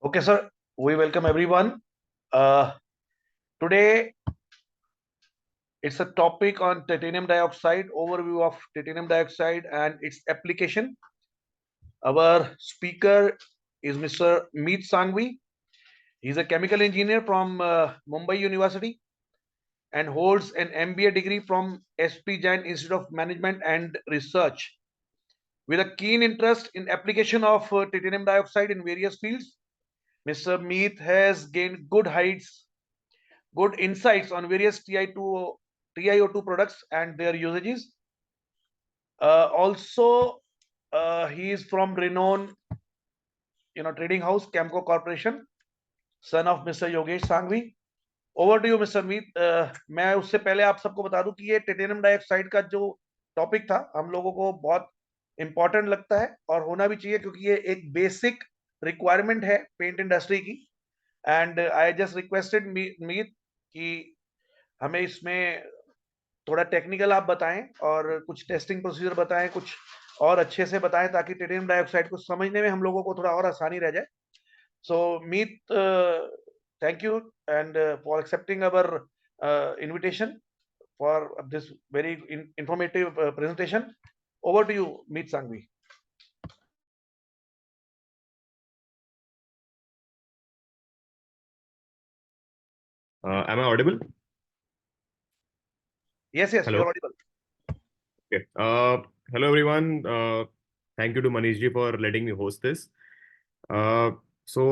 Okay, sir. We welcome everyone. Uh, Today, it's a topic on titanium dioxide, overview of titanium dioxide and its application. Our speaker is Mr. Meet Sangvi. He's a chemical engineer from Mumbai University and holds an MBA degree from SP Jain Institute of Management and Research. With a keen interest in application of titanium dioxide in various fields, Mr. Meet has gained good insights on various TiO2 products and their usages. Also, he is from renowned, trading house Camco Corporation, son of Mr. Yogesh Sangvi. Over to you mister Meet. मैं उससे पहले आप सबको बता दूं कि ये titanium dioxide का जो टॉपिक था हम लोगों को बहुत इंपॉर्टेंट लगता है और होना भी चाहिए क्योंकि ये एक बेसिक रिक्वायरमेंट है पेंट इंडस्ट्री की। एंड आई जस्ट रिक्वेस्टेड मीत कि हमें इसमें थोड़ा टेक्निकल आप बताएं और कुछ टेस्टिंग प्रोसीजर बताएं, कुछ और अच्छे से बताएं ताकि टिटेनियम डाइऑक्साइड को समझने में हम लोगों को थोड़ा और आसानी रह जाए। सो मीत, thank you and for accepting our invitation for this very informative presentation. Over to you, Meet Sangvi. Am I audible? Yes, Hello. you're audible. Okay. Hello, everyone. Thank you to Manishji for letting me host this. So,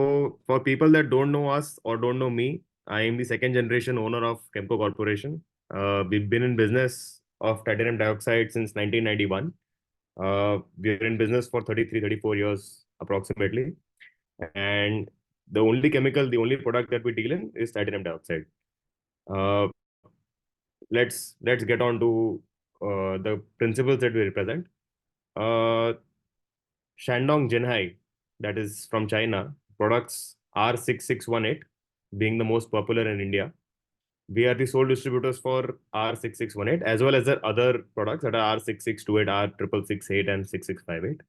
for people that don't know us or don't know me, I am the second generation owner of Chemco Corporation. We've been in business of titanium dioxide since 1991. We're in business for 34 years approximately. And the only product that we deal in is titanium dioxide. Uh, let's get on to the principles that we represent. Uh, Shandong Jinhai, that is from China, products R6618 being the most popular in India. We are the sole distributors for R6618 as well as their other products that are R6628, R6668, and 6658.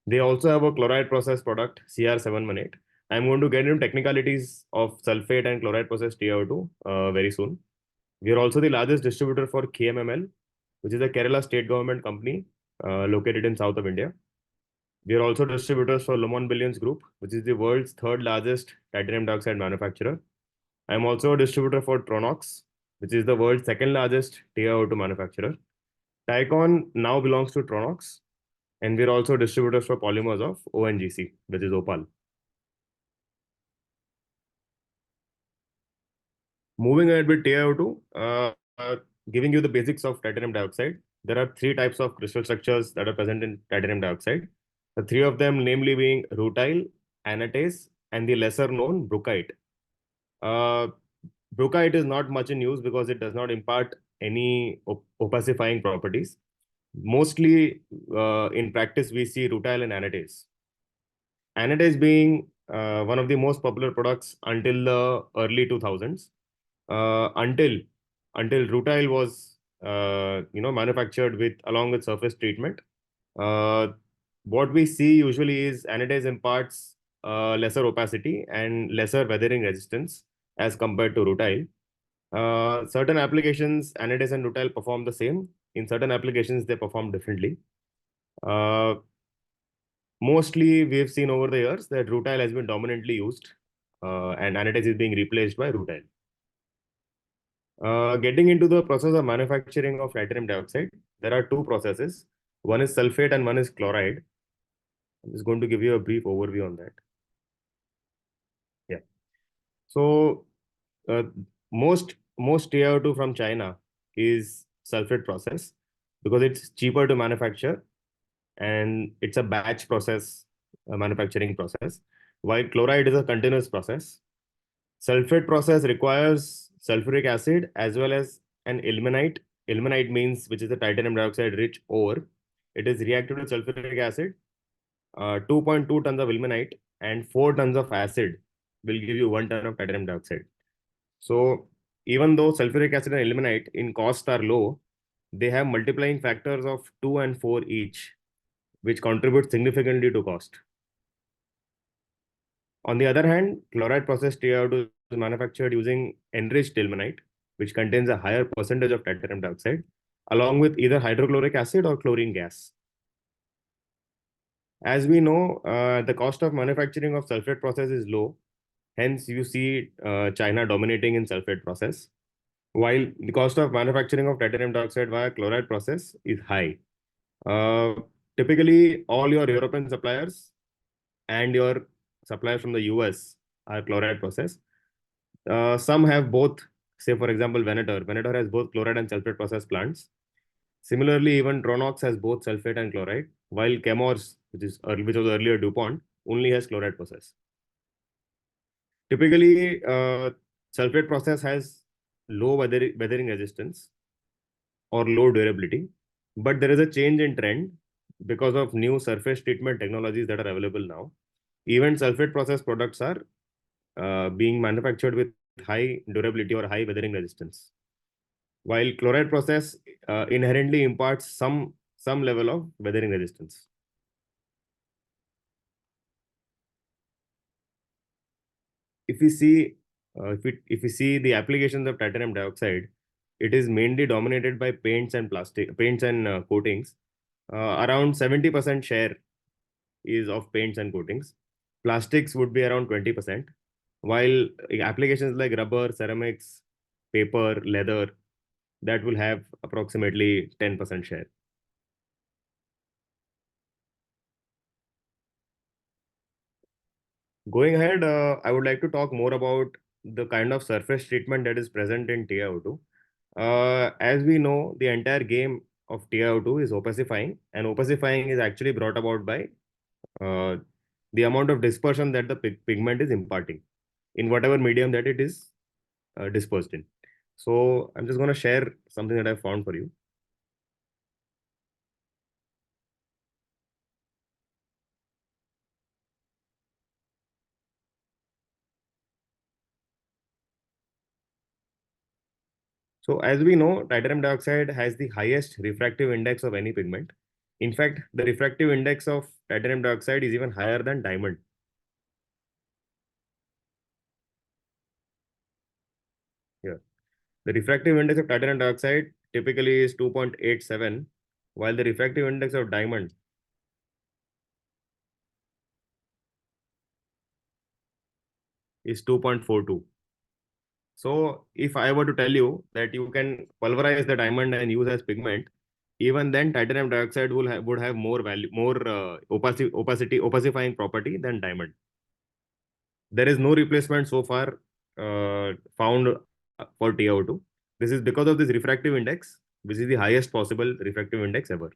They also have a chloride process product, CR718. I'm going to get into technicalities of sulfate and chloride process TiO2 very soon. We are also the largest distributor for KMML, which is a Kerala state government company located in south of India. We are also distributors for Lomon Billions Group, which is the world's third largest titanium dioxide manufacturer. I am also a distributor for Tronox, which is the world's second largest TiO2 manufacturer. Tycon now belongs to Tronox, and we are also distributors for polymers of ONGC, which is Opal. Moving ahead with TiO2, giving you the basics of titanium dioxide. There are three types of crystal structures that are present in titanium dioxide. The three of them, namely being rutile, anatase, and the lesser known brucite. Brucite is not much in use because it does not impart any opacifying properties. Mostly in practice, we see rutile and anatase. Anatase being one of the most popular products until the early 2000s. Until rutile was manufactured with along with surface treatment. What we see usually is anatase imparts lesser opacity and lesser weathering resistance as compared to rutile. Certain applications, anatase and rutile perform the same. In certain applications, they perform differently. Mostly, we've seen over the years that rutile has been dominantly used and anatase is being replaced by rutile. Getting into the process of manufacturing of titanium dioxide, there are two processes. One is sulfate and one is chloride. I'm just going to give you a brief overview on that. Yeah. So most TiO2 from China is sulfate process because it's cheaper to manufacture and it's a batch process, manufacturing process, while chloride is a continuous process. Sulfate process requires sulfuric acid as well as an ilmenite. Ilmenite means which is a titanium dioxide rich ore. It is reacted with sulfuric acid. 2.2 tons of ilmenite and 4 tons of acid will give you 1 ton of titanium dioxide. So even though sulfuric acid and ilmenite in cost are low, they have multiplying factors of 2 and 4 each, which contribute significantly to cost. On the other hand, chloride process TiO2 is manufactured using enriched ilmenite, which contains a higher percentage of titanium dioxide, along with either hydrochloric acid or chlorine gas. As we know, the cost of manufacturing of sulfate process is low. Hence, you see China dominating in sulfate process, while the cost of manufacturing of titanium dioxide via chloride process is high. Uh, Typically, all your European suppliers and your suppliers from the US are chloride process. Some have both. Say, for example, Venator. Venator has both chloride and sulfate process plants. Similarly, even Tronox has both sulfate and chloride, while Chemours, which was earlier DuPont, only has chloride process. Typically, sulfate process has low weathering resistance or low durability, but there is a change in trend because of new surface treatment technologies that are available now. Even sulfate process products are being manufactured with high durability or high weathering resistance, while chloride process inherently imparts some level of weathering resistance. If we see if we see the applications of titanium dioxide, it is mainly dominated by paints and coatings. Around 70% share is of paints and coatings. Plastics would be around 20%, while applications like rubber, ceramics, paper, leather, that will have approximately 10% share. Going ahead, I would like to talk more about the kind of surface treatment that is present in TiO2. As we know, the entire game of TiO2 is opacifying, and opacifying is actually brought about by uh, the amount of dispersion that the pigment is imparting in whatever medium that it is dispersed in. So I'm just going to share something that I found for you. So as we know, titanium dioxide has the highest refractive index of any pigment. In fact, the refractive index of titanium dioxide is even higher than diamond. Here, the refractive index of titanium dioxide typically is 2.87, while the refractive index of diamond is 2.42. So if I were to tell you that you can pulverize the diamond and use as pigment, even then titanium dioxide would have more value, more opacifying property than diamond. There is no replacement so far found for TiO2. This is because of this refractive index, which is the highest possible refractive index ever.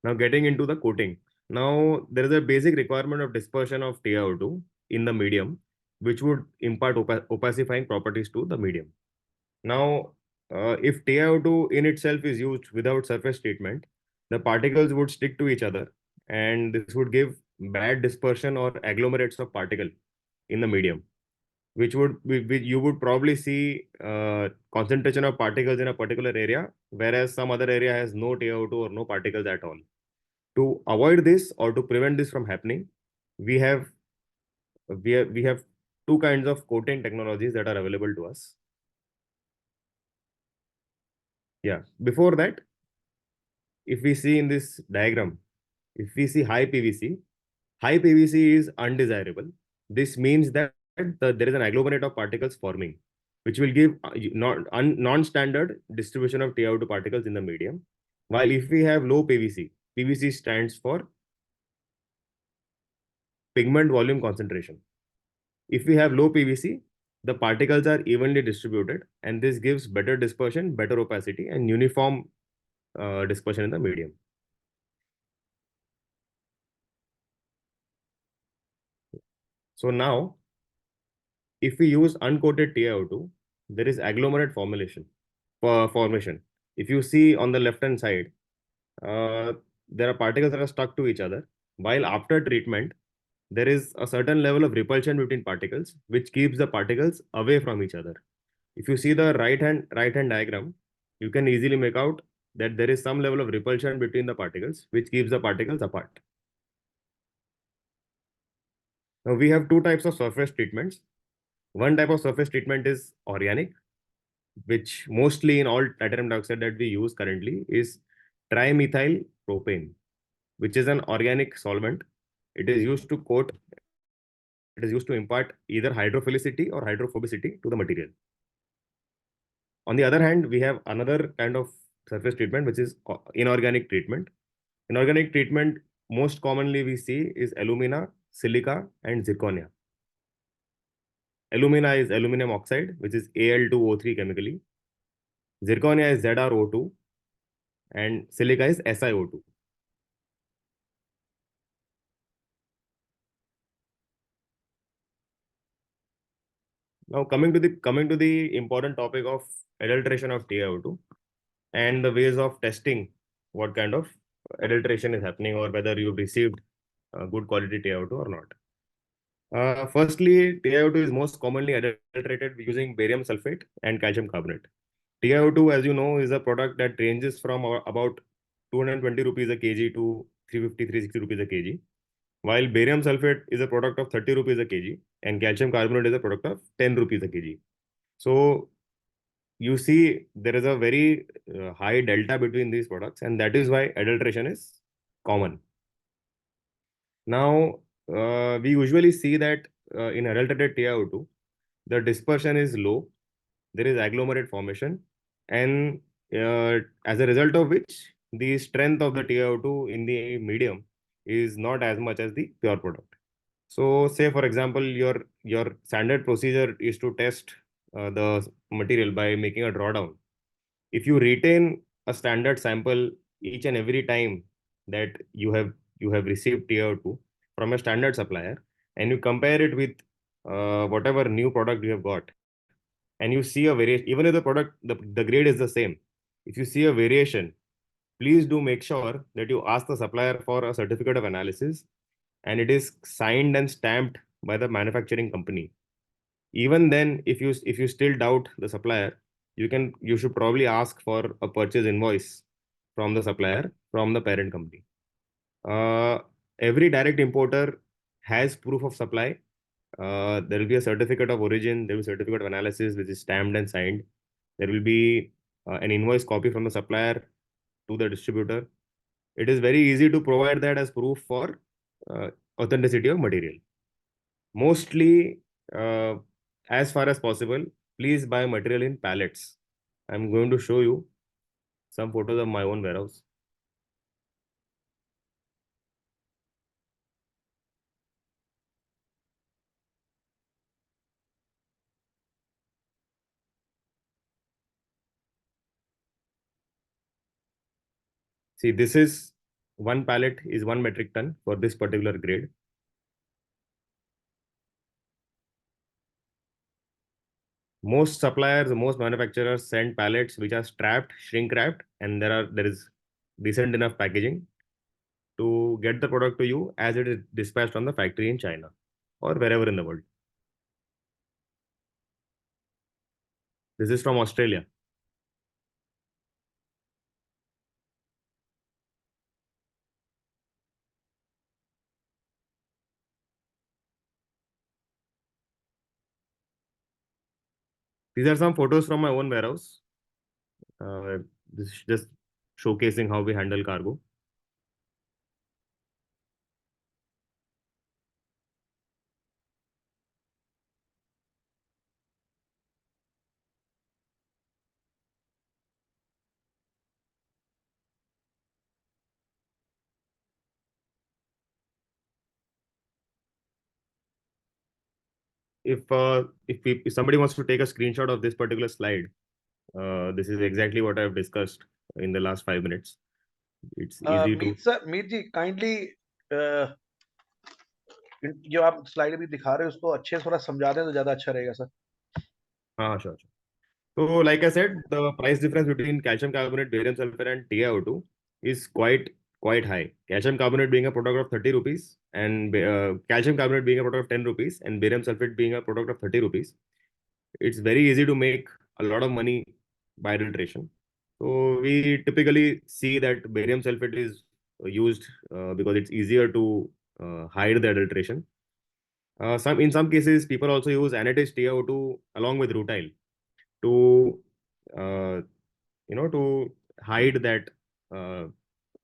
Now getting into the coating. Now there is a basic requirement of dispersion of TiO2 in the medium, which would impart opacifying properties to the medium. Now, if TiO2 in itself is used without surface treatment, the particles would stick to each other, and this would give bad dispersion or agglomerates of particle in the medium, which you would probably see concentration of particles in a particular area, whereas some other area has no TiO2 or no particles at all. To avoid this or to prevent this from happening, we have we have two kinds of coating technologies that are available to us. Yeah. Before that, if we see in this diagram, if we see high PVC is undesirable. This means that there is an agglomerate of particles forming, which will give non-standard distribution of TiO2 particles in the medium. While if we have low PVC, PVC stands for pigment volume concentration. If we have low PVC, the particles are evenly distributed, and this gives better dispersion, better opacity, and uniform dispersion in the medium. So now, if we use uncoated TiO2, there is agglomerate formation. If you see on the left hand side, uh, there are particles that are stuck to each other. While after treatment, there is a certain level of repulsion between particles, which keeps the particles away from each other. If you see the right hand diagram, you can easily make out that there is some level of repulsion between the particles, which keeps the particles apart. Now we have two types of surface treatments. One type of surface treatment is organic, which mostly in all titanium dioxide that we use currently is trimethyl propane, which is an organic solvent. It is used to coat, it is used to impart either hydrophilicity or hydrophobicity to the material. On the other hand, we have another kind of surface treatment, which is inorganic treatment. Inorganic treatment, most commonly we see is alumina, silica, and zirconia. Alumina is aluminum oxide, which is Al2O3 chemically. Zirconia is ZrO2, and silica is SiO2. Now coming to the important topic of adulteration of TiO2 and the ways of testing what kind of adulteration is happening or whether you've received good quality TiO2 or not. Firstly, TiO2 is most commonly adulterated using barium sulfate and calcium carbonate. TiO2, as you know, is a product that ranges from about 220 rupees a kg to 350, 360 rupees a kg, while barium sulfate is a product of 30 rupees a kg and calcium carbonate is a product of 10 rupees a kg. So you see there is a very high delta between these products, and that is why adulteration is common. Now, we usually see that in adulterated TiO2, the dispersion is low, there is agglomerate formation, and as a result of which, the strength of the TiO2 in the medium is not as much as the pure product. So, say for example, your standard procedure is to test the material by making a drawdown. If you retain a standard sample each and every time that you have received TiO2 from a standard supplier, and you compare it with whatever new product you have got, and you see a variation, even if the product the grade is the same, if you see a variation, please do make sure that you ask the supplier for a certificate of analysis and it is signed and stamped by the manufacturing company. Even then, if you still doubt the supplier, you should probably ask for a purchase invoice from the supplier from the parent company. uh, every direct importer has proof of supply. There will be a certificate of origin, there will be a certificate of analysis which is stamped and signed. There will be an invoice copy from the supplier to the distributor. It is very easy to provide that as proof for uh, authenticity of material. Mostly, uh, as far as possible, please buy material in pallets. I'm going to show you some photos of my own warehouse. See, this is one pallet is 1 metric ton for this particular grade. Most suppliers, most manufacturers send pallets which are strapped, shrink wrapped, and there is decent enough packaging to get the product to you as it is dispatched from the factory in China or wherever in the world. This is from Australia. These are some photos from my own warehouse. Uh, this is just showcasing how we handle cargo. If somebody wants to take a screenshot of this particular slide, this is exactly what I've discussed in the last 5 minutes. It's easy to. Meet ji kindly जो आप slide भी दिखा रहे हो उसको अच्छे से थोड़ा समझा दें तो ज्यादा अच्छा रहेगा सर. हाँ, sure. So, like I said, the price difference between calcium carbonate, barium sulfur, and TiO2 is quite high. Calcium carbonate being a product of 30 rupees, and calcium carbonate being a product of 10 rupees, and barium sulfate being a product of 30 rupees. It's very easy to make a lot of money by adulteration. So we typically see that barium sulfate is used because it's easier to hide the adulteration. In some cases, people also use anhydrous TiO2 along with rutile to uh, to hide that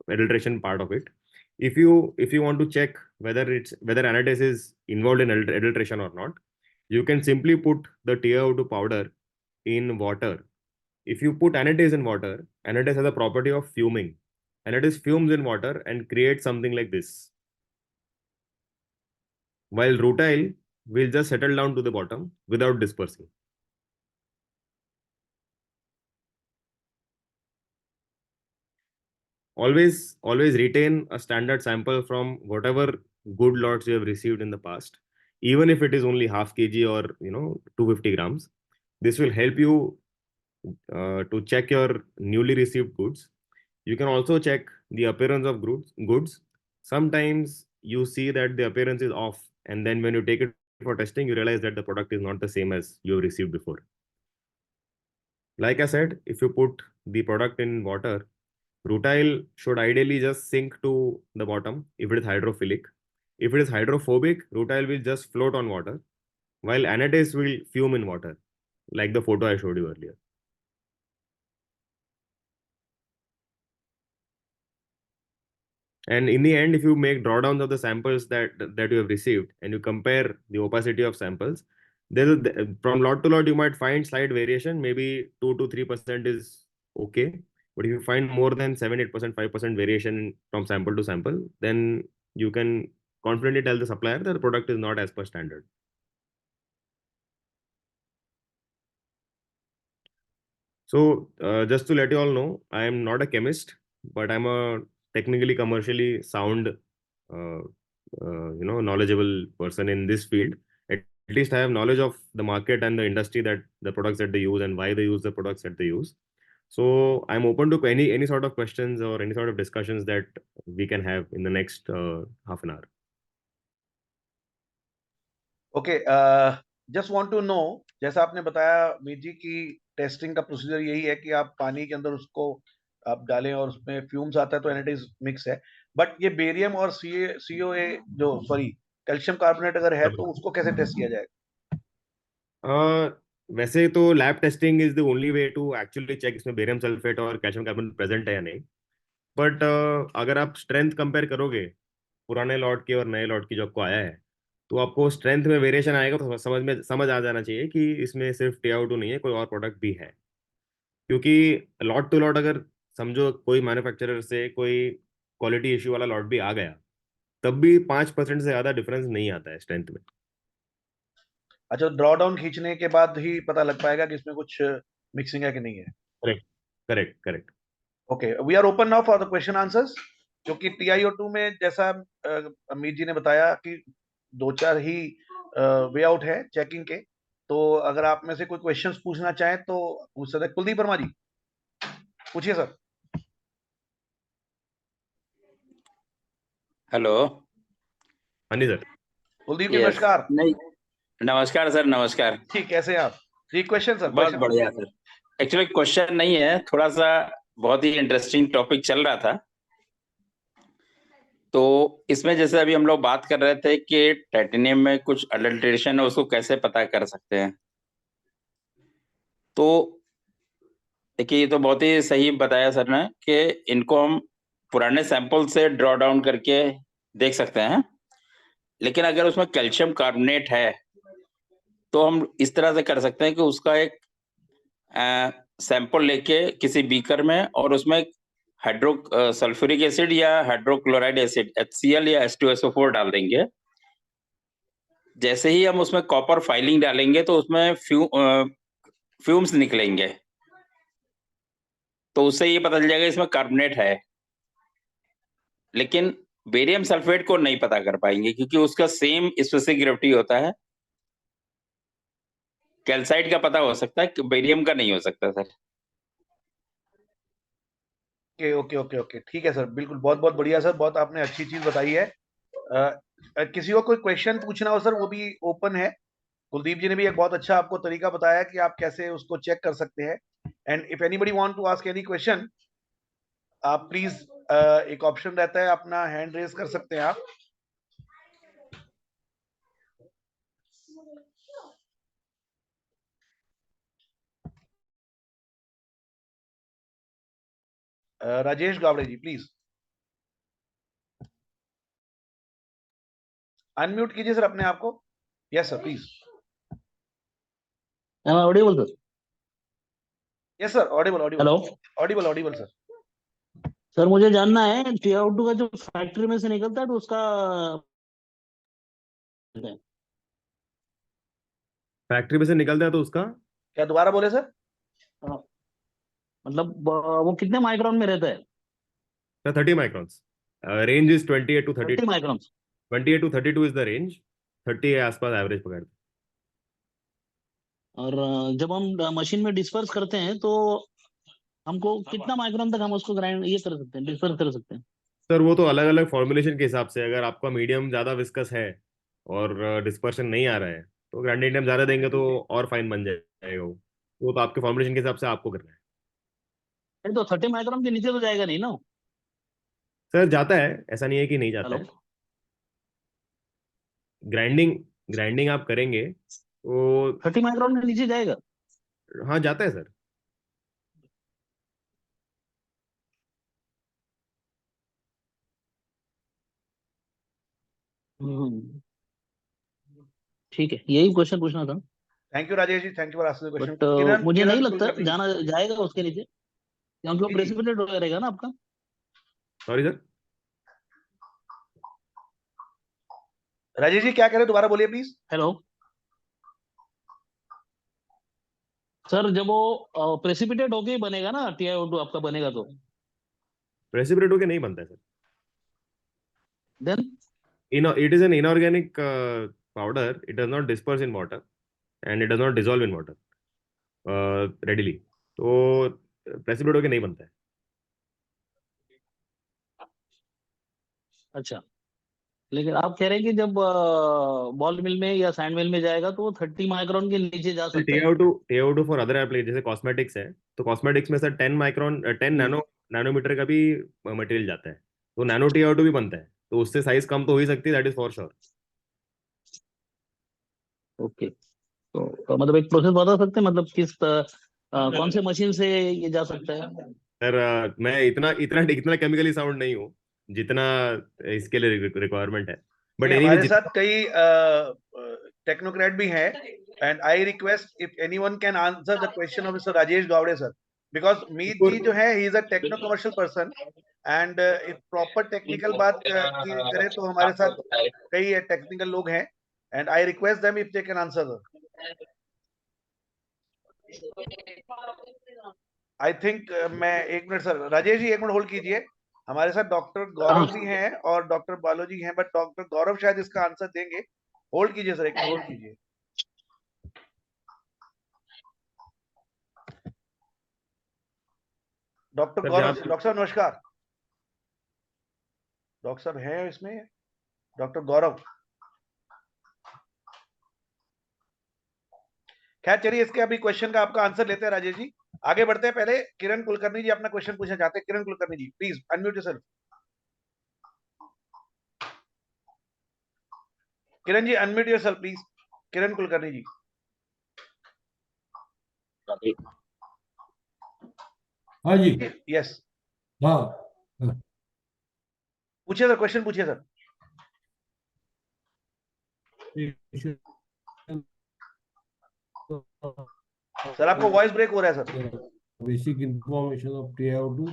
adulteration part of it. If you want to check whether anhydrous is involved in adulteration or not, you can simply put the TiO2 powder in water. If you put anhydrous in water, anhydrous has a property of fuming. Anhydrous fumes in water and creates something like this, while rutile will just settle down to the bottom without dispersing. Always retain a standard sample from whatever good lots you have received in the past, even if it is only half kg or 250 grams. This will help you to check your newly received goods. You can also check the appearance of goods. Sometimes you see that the appearance is off, and then when you take it for testing, you realize that the product is not the same as you have received before. Like I said, if you put the product in water, rutile should ideally just sink to the bottom if it is hydrophilic. If it is hydrophobic, rutile will just float on water, while anhydrous will fume in water, like the photo I showed you earlier. And in the end, if you make drawdowns of the samples that you have received and you compare the opacity of samples, from lot to lot you might find slight variation. Maybe 2 to 3% is okay, but if you find more than 7, 8%, 5% variation from sample to sample, then you can confidently tell the supplier that the product is not as per standard. So just to let you all know, I am not a chemist, but I'm a technically commercially sound knowledgeable person in this field. At least I have knowledge of the market and the industry, that the products that they use and why they use the products that they use. So I'm open to any sort of questions or any sort of discussions that we can have in the next half an hour. Okay, just want to know, जैसा आपने बताया मीत जी की testing का procedure यही है कि आप पानी के अंदर उसको आप डालें और उसमें फ्यूम्स आता है तो एनाइड्स मिक्स है, बट ये बेरियम और सीओए जो सॉरी कैल्शियम कार्बोनेट अगर है तो उसको कैसे टेस्ट किया जाएगा? वैसे तो lab testing is the only way to actually check इसमें बेरियम सल्फेट और कैल्शियम कार्बोनेट प्रेजेंट है या नहीं. बट अगर आप स्ट्रेंथ कंपेयर करोगे पुराने लॉट की और नए लॉट की जो आपको आया है, तो आपको स्ट्रेंथ में वेरिएशन आएगा तो समझ आ जाना चाहिए कि इसमें सिर्फ TiO2 नहीं है, कोई और प्रोडक्ट भी है. क्योंकि लॉट टू लॉट अगर समझो कोई मैन्युफैक्चरर से कोई क्वालिटी इश्यू वाला लॉट भी आ गया, तब भी 5% से ज्यादा डिफरेंस नहीं आता है स्ट्रेंथ में. अच्छा, ड्रॉ डाउन खींचने के बाद ही पता लग पाएगा कि इसमें कुछ मिक्सिंग है कि नहीं है. Correct correct correct. Okay, we are open now for the question answers. क्योंकि TiO2 में जैसा अमित जी ने बताया कि 2-4 ही वे आउट है चेकिंग के, तो अगर आप में से कोई क्वेश्चंस पूछना चाहें तो पूछ सकते हैं. कुलदीप वर्मा जी पूछिए सर. हेलो. हाँ जी सर. कुलदीप जी यस. नमस्कार. नहीं, नमस्कार सर. नमस्कार. ठीक, कैसे हैं आप? जी, क्वेश्चन सर. बहुत बढ़िया सर. एक्चुअली क्वेश्चन नहीं है, थोड़ा सा बहुत ही इंटरेस्टिंग टॉपिक चल रहा था. तो इसमें जैसे अभी हम लोग बात कर रहे थे कि टाइटेनियम में कुछ अडल्ट्रेशन है, उसको कैसे पता कर सकते हैं. तो देखिए, ये तो बहुत ही सही बताया सर ने कि इनको हम पुराने सैंपल से ड्रॉ डाउन करके देख सकते हैं. लेकिन अगर उसमें कैल्शियम कार्बोनेट है तो हम इस तरह से कर सकते हैं कि उसका एक सैंपल लेके किसी बीकर में और उसमें हाइड्रो सल्फ्यूरिक एसिड या हाइड्रोक्लोराइड एसिड HCl या H2SO4 डाल देंगे. जैसे ही हम उसमें कॉपर फाइलिंग डालेंगे तो उसमें फ्यूम्स निकलेंगे, तो उससे ये पता चल जाएगा इसमें कार्बोनेट है. लेकिन बेरियम सल्फेट को नहीं पता कर पाएंगे क्योंकि उसका सेम स्पेसिफिक ग्रेविटी होता है. कैल्साइट का पता हो सकता है, बेरियम का नहीं हो सकता sir. Okay okay okay okay, ठीक है सर, बिल्कुल, बहुत बहुत बढ़िया सर, बहुत आपने अच्छी चीज बताई है. किसी को कोई क्वेश्चन पूछना हो सर, वो भी ओपन है. कुलदीप जी ने भी एक बहुत अच्छा आपको तरीका बताया कि आप कैसे उसको चेक कर सकते हैं. And if anybody want to ask any question, आप प्लीज, एक ऑप्शन रहता है, अपना हैंड रेज कर सकते हैं आप. राजेश गावड़े जी प्लीज अनम्यूट कीजिए सर अपने आप को. Yes sir please. Am I audible, sir? Yes sir audible audible hello audible audible sir. Sir, मुझे जानना है TiO2 का जो फैक्ट्री में से निकलता है तो उसका फैक्ट्री में से निकलता है तो उसका क्या दोबारा बोले सर? मतलब वो कितने माइक्रोन में रहता है? 30 microns. Range is 28 to 30 32. Micron. 28 to 32 is the range. 30 के आसपास एवरेज पकड़ते. और जब हम मशीन में डिस्पर्स करते हैं तो हमको कितना माइक्रोन तक हम उसको ग्राइंड ये कर सकते हैं, डिस्पर्स कर सकते हैं? सर वो तो अलग अलग फॉर्मुलेशन के हिसाब से, अगर आपका मीडियम ज़्यादा विस्कस है और डिस्पर्शन नहीं आ रहा है तो ग्राइंडिंग टाइम ज़्यादा देंगे तो और फाइन बन जाएगा वो तो आपके फॉर्मुलेशन के हिसाब से आपको करना है. नहीं तो 30 माइक्रोन के नीचे तो जाएगा नहीं ना? सर जाता है, ऐसा नहीं है कि नहीं जाता हेलो. है. ग्राइंडिंग ग्राइंडिंग आप करेंगे तो 30 माइक्रोन के नीचे जाएगा? हाँ जाता है सर. हम्म, ठीक है, यही क्वेश्चन पूछना था. Thank you Rajesh ji, thank you for asking the question. But मुझे नहीं किरण लगता कुलकर्णी जी. जाना जाएगा उसके नीचे, क्योंकि वो जी, जी. प्रेसिपिटेट हो रहेगा ना आपका. Sorry sir. राजेश जी क्या कह रहे हैं दोबारा बोलिए प्लीज. हेलो सर, जब वो प्रेसिपिटेट होके ही बनेगा ना TiO2 आपका बनेगा तो प्रेसिपिटेट होके नहीं बनता है sir. Then It is an inorganic powder. It does not disperse in water and it does not dissolve in water readily. तो प्रेसिपिटेट होके नहीं बनता है. अच्छा, लेकिन आप कह रहे हैं कि जब बॉल मिल में या सैंड मिल में जाएगा तो वो 30 माइक्रोन के नीचे जा सकता है. TiO2 फॉर अदर एप्लीकेशन जैसे कॉस्मेटिक्स है, तो कॉस्मेटिक्स में सर 10 नैनोमीटर का भी मटेरियल जाता है, तो नैनो TiO2 भी बनता है, तो उससे साइज कम तो हो ही सकती है, that is for sure. Okay, तो मतलब एक प्रोसेस बता सकते हैं, मतलब किस कौन से मशीन से ये जा सकता है? सर मैं इतना इतना इतना केमिकली साउंड नहीं हूँ जितना इसके लिए रिक्वायरमेंट है, बट नहीं, एनीवे हमारे साथ कई टेक्नोक्रेट भी हैं and I request if anyone can answer the question of mister Rajesh Gawade sir, because Meet ji जो है ही is a techno commercial person and if proper technical बात करें तो हमारे साथ कई टेक्निकल लोग हैं and I request them if they can answer. I think मैं एक मिनट सर, राजेश जी एक मिनट होल्ड कीजिए. हमारे साथ डॉक्टर गौरव जी हैं और डॉक्टर बालो जी हैं, बट डॉक्टर गौरव शायद इसका आंसर देंगे. होल्ड कीजिए सर, एक मिनट होल्ड कीजिए. डॉक्टर सर, गौरव, जहाँ- डॉक्टर साहब नमस्कार. डॉक्टर साहब है इसमें, डॉक्टर गौरव. खैर चलिए, इसके अभी क्वेश्चन का आपका आंसर लेते हैं राजेश जी. आगे बढ़ते हैं. पहले किरण कुलकर्णी जी अपना क्वेश्चन पूछना चाहते हैं. Kiran Kulkarni ji please unmute yourself. Kiran ji unmute yourself please. Kiran Kulkarni ji. हाँ जी. यस, हाँ. पूछिए सर, क्वेश्चन पूछिए सर. सर आपको वॉइस ब्रेक हो रहा है sir. Basic information of TiO2.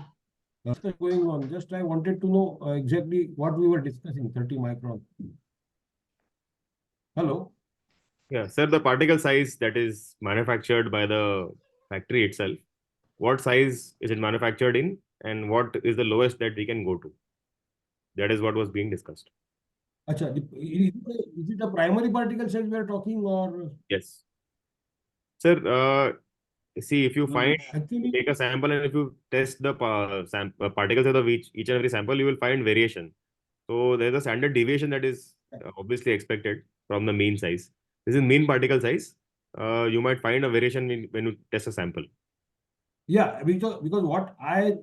What's going on? Just I wanted to know exactly what we were discussing. 30 micron. Hello. Yeah, sir, the particle size that is manufactured by the factory itself, what size is it manufactured in and what is the lowest that we can go to? That is what was being discussed. Acha, is it a primary particle size we are talking or? Yes. Sir, see, if you find, Actually, take a sample and if you test the particles of each and every sample, you will find variation. So there's a standard deviation that is obviously expected from the mean size. This is mean particle size. You might find a variation when you test a sample. yeah, because what I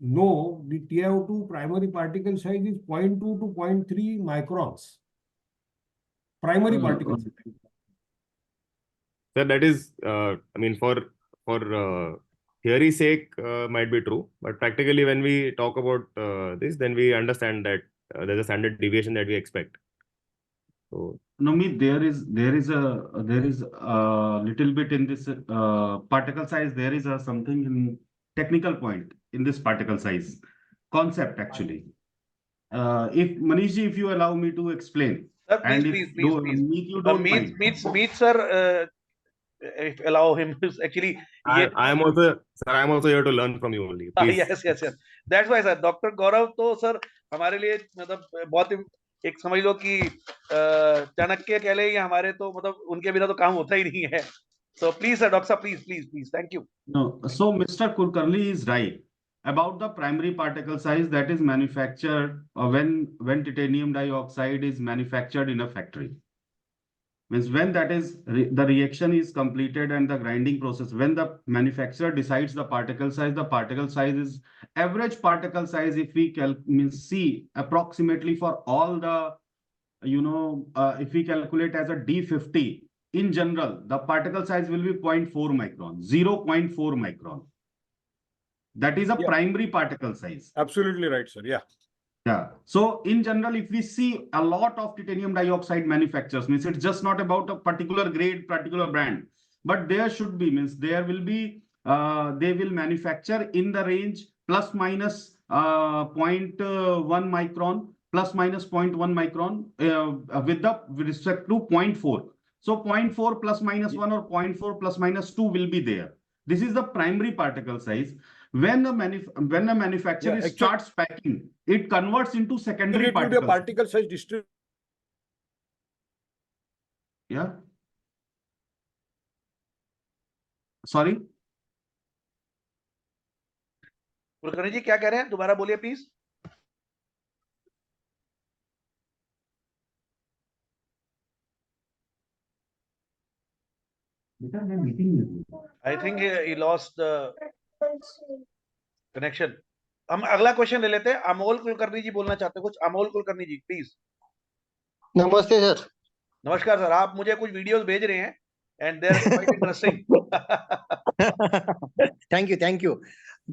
know, the TiO2 primary particle size is 0.2 to 0.3 microns. Primary particle size. Sir, that is, I mean, for theory sake might be true, but practically when we talk about this, then we understand that there's a standard deviation that we expect. So No, me there is a little bit in this particle size. There is a something in technical point in this particle size concept actually. If Manishji, if you allow me to explain, Sir, and please, if please, please. Meet, you don't mind. Meet, sir. If allow him, actually. I am also here to learn from you only. Please. Yes. That's why, sir. Dr. Gaurav तो sir हमारे लिए मतलब बहुत एक समझ लो कि चाणक्य कह ले या हमारे तो मतलब उनके बिना तो काम होता ही नहीं है. So please, sir, Doctor, please. Thank you. No, so Mr. Kulkarni is right about the primary particle size that is manufactured when titanium dioxide is manufactured in a factory. Means when that is the reaction is completed and the grinding process, when the manufacturer decides the particle size is average particle size. If we see approximately for all the, if we calculate as a D50, in general, the particle size will be 0.4 micron, 0.4 micron. That is a primary particle size. Absolutely right, sir. Yeah. Yeah. So in general, if we see a lot of titanium dioxide manufacturers, means it's just not about a particular grade, particular brand, but there should be, means there will be, they will manufacture in the range plus minus 0.1 micron, plus minus 0.1 micron with respect to 0.4. So 0.4 plus minus 1 or 0.4 plus minus 2 will be there. This is the primary particle size. When the manufacturer starts packing, it converts into secondary particle size distribution. Yeah. Sorry. Kulkarni जी क्या कह रहे हैं? दोबारा बोलिए please. I think he lost the connection. हम अगला question ले लेते हैं. अमोल कुलकर्णी जी बोलना चाहते हैं कुछ. अमोल कुलकर्णी जी प्लीज. नमस्ते सर. नमस्कार सर. आप मुझे कुछ वीडियोस भेज रहे हैं and they are quite interesting. Thank you.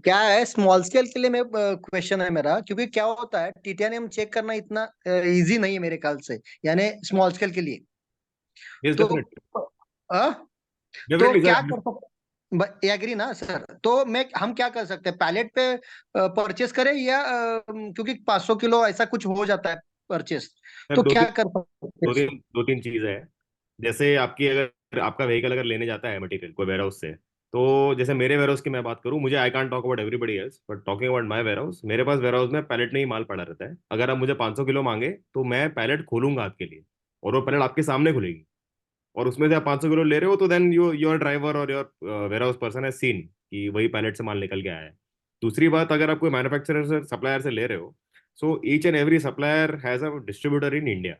क्या है, स्मॉल स्केल के लिए मैं क्वेश्चन है मेरा, क्योंकि क्या होता है टिटेनियम चेक करना इतना इजी नहीं है मेरे ख्याल से, यानी स्मॉल स्केल के लिए. Yes, तो definitely, क्या sir. कर सकते, एग्री ना सर? तो हम क्या कर सकते हैं, पैलेट पे परचेस करें या क्योंकि 500 किलो ऐसा कुछ हो जाता है परचेस, तो क्या कर सकते हैं? दो तीन चीज है. जैसे आपका व्हीकल अगर लेने जाता है मटेरियल कोई वेयरहाउस से, तो जैसे मेरे वेयरहाउस की मैं बात करूं, मुझे I can't talk about everybody else, but talking about my warehouse, मेरे पास वेयरहाउस में पैलेट में ही माल पड़ा रहता है. अगर आप मुझे 500 किलो मांगे तो मैं पैलेट खोलूंगा आपके लिए, और वो पैलेट आपके सामने खुलेगी, और उसमें से आप 500 किलो ले रहे हो तो देन योर ड्राइवर और योर वेयरहाउस पर्सन है सीन कि वही पैलेट से माल निकल के आया है. दूसरी बात, अगर आप कोई मैन्युफैक्चरर से सप्लायर से ले रहे हो, so each and every supplier has a distributor in India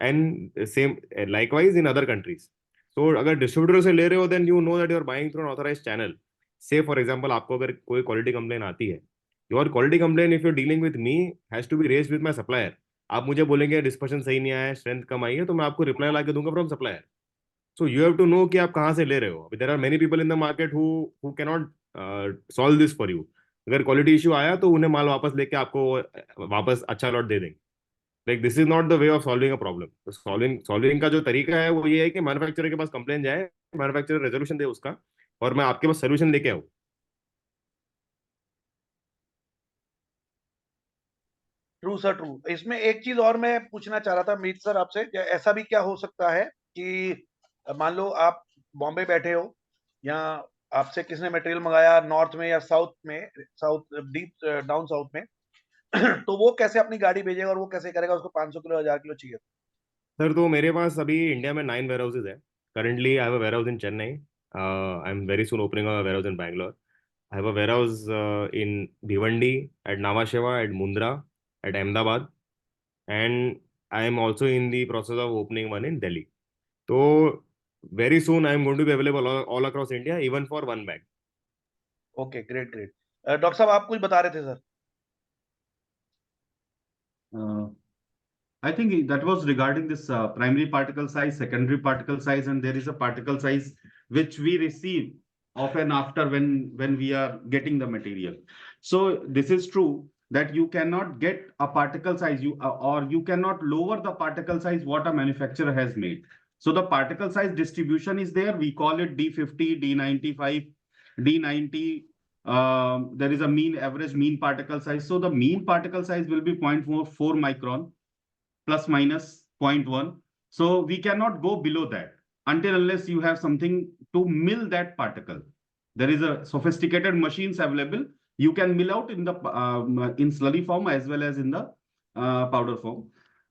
and same likewise in other countries. So अगर डिस्ट्रीब्यूटर से ले रहे हो then you know that you are buying through an authorised channel. Say for example आपको अगर कोई quality complain आती है, your quality complain if you dealing with me has to be raised with my supplier. आप मुझे बोलेंगे dispersion सही नहीं आया है, स्ट्रेंथ कम आई है, तो मैं आपको रिप्लाई ला के दूंगा from supplier. So you have to know कि आप कहाँ से ले रहे हो. There are many people in the market who cannot solve this for you. अगर क्वालिटी इशू आया तो उन्हें माल वापस लेके आपको वापस अच्छा लॉट दे देंगे. Like this is not the way of solving a problem. तो solving का जो तरीका है वो ये है कि मैन्युफैक्चरर के पास कंप्लेन जाए, मैन्युफैक्चरर रेजोल्यूशन दे उसका, और मैं आपके पास सोल्यूशन लेके आऊँ. True sir, true. इसमें एक चीज और मैं पूछना चाह रहा था मीत सर आपसे, ऐसा भी क्या हो सकता है कि मान लो आप बॉम्बे बैठे हो या आपसे किसने मटेरियल मंगाया नॉर्थ में या साउथ में, साउथ डीप डाउन साउथ में, तो वो कैसे अपनी गाड़ी भेजेगा और वो कैसे करेगा? उसको 500 किलो 1000 किलो चाहिए. सर तो मेरे पास अभी इंडिया में 9 वेयरहाउसेज है. Currently I have a warehouse in Chennai. I am very soon opening a warehouse in Bangalore. I have a warehouse in Bhiwandi, at Nhava Sheva, at Mundra, at Ahmedabad, and I am also in the process of opening one in Delhi. So very soon I am going to be available all across India, even for one bag. Okay, great. Doctor साहब आप कुछ बता रहे थे sir. I think that was regarding this primary particle size, secondary particle size, and there is a particle size which we receive often after when we are getting the material. So this is true that you cannot get a particle size or you cannot lower the particle size what a manufacturer has made. So the particle size distribution is there. We call it D50, D95, D90. There is a average mean particle size. So the mean particle size will be 0.4 micron plus minus 0.1. So we cannot go below that until unless you have something to mill that particle. There is a sophisticated machines available. You can mill out in the in slurry form as well as in the powder form.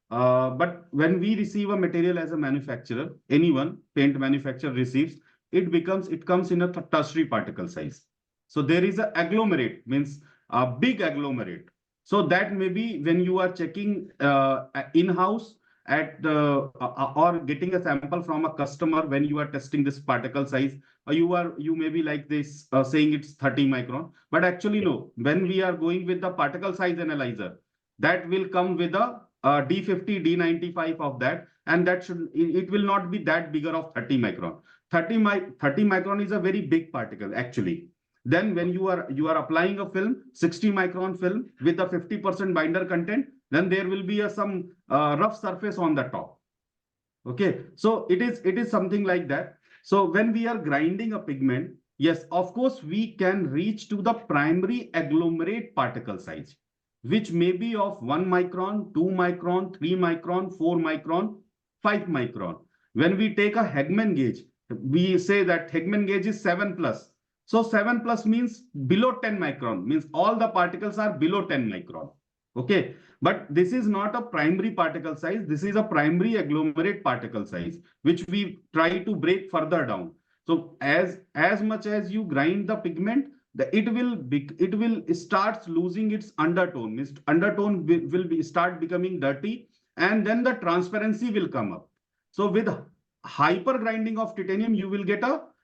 But when we receive a material as a manufacturer, anyone paint manufacturer receives, it comes in a tertiary particle size. So there is a agglomerate, means a big agglomerate. So that may be when you are checking in-house at or getting a sample from a customer when you are testing this particle size, you may be like this saying it's 30 micron, but actually no. When we are going with the particle size analyzer, that will come with a D50, D95 of that, and it will not be that bigger of 30 micron. 30 micron is a very big particle actually. Then when you are applying a film, 60 micron film with a 50% binder content, then there will be some rough surface on the top. Okay, so it is something like that. So when we are grinding a pigment, yes, of course, we can reach to the primary agglomerate particle size, which may be of 1 micron, 2 micron, 3 micron, 4 micron, 5 micron. When we take a Hegman gauge, we say that Hegman gauge is 7+. So 7+ means below 10 micron, means all the particles are below 10 micron. Okay, but this is not a primary particle size. This is a primary agglomerate particle size, which we try to break further down. So as much as you grind the pigment, it will start losing its undertone. Means undertone will start becoming dirty, and then the transparency will come up. So with hyper grinding of titanium, you will get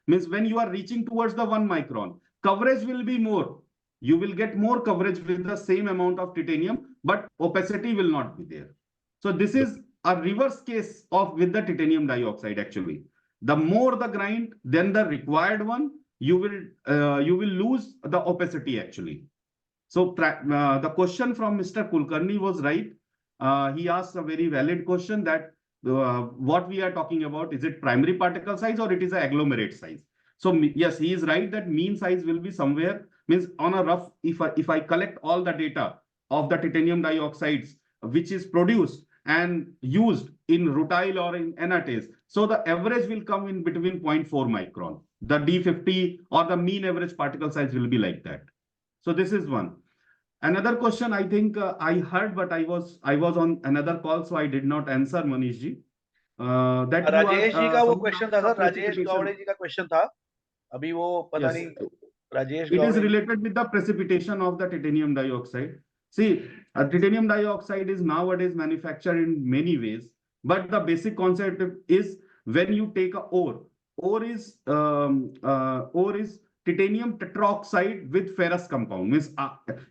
means when you are reaching towards the 1 micron, coverage will be more. You will get more coverage with the same amount of titanium, but opacity will not be there. So this is a reverse case with the titanium dioxide actually. The more the grind, then the required one, you will lose the opacity actually. So the question from Mr. Kulkarni was right. He asked a very valid question that what we are talking about, is it primary particle size or it is an agglomerate size? So yes, he is right that mean size will be somewhere, means on a rough, if I collect all the data of the titanium dioxides which is produced and used in rutile or in anatase, so the average will come in between 0.4 micron. The D50 or the mean average particle size will be like that. So this is one. Another question I think I heard, but I was on another call, so I did not answer, Manish ji. That Rajesh ji का वो question था sir, Rajesh Gawade जी का question था, अभी वो पता Yes. नहीं Rajesh It is Gawade related with the precipitation of the titanium dioxide. See, titanium dioxide is nowadays manufactured in many ways, but the basic concept is when you take a ore is titanium tetroxide with ferrous compound. Means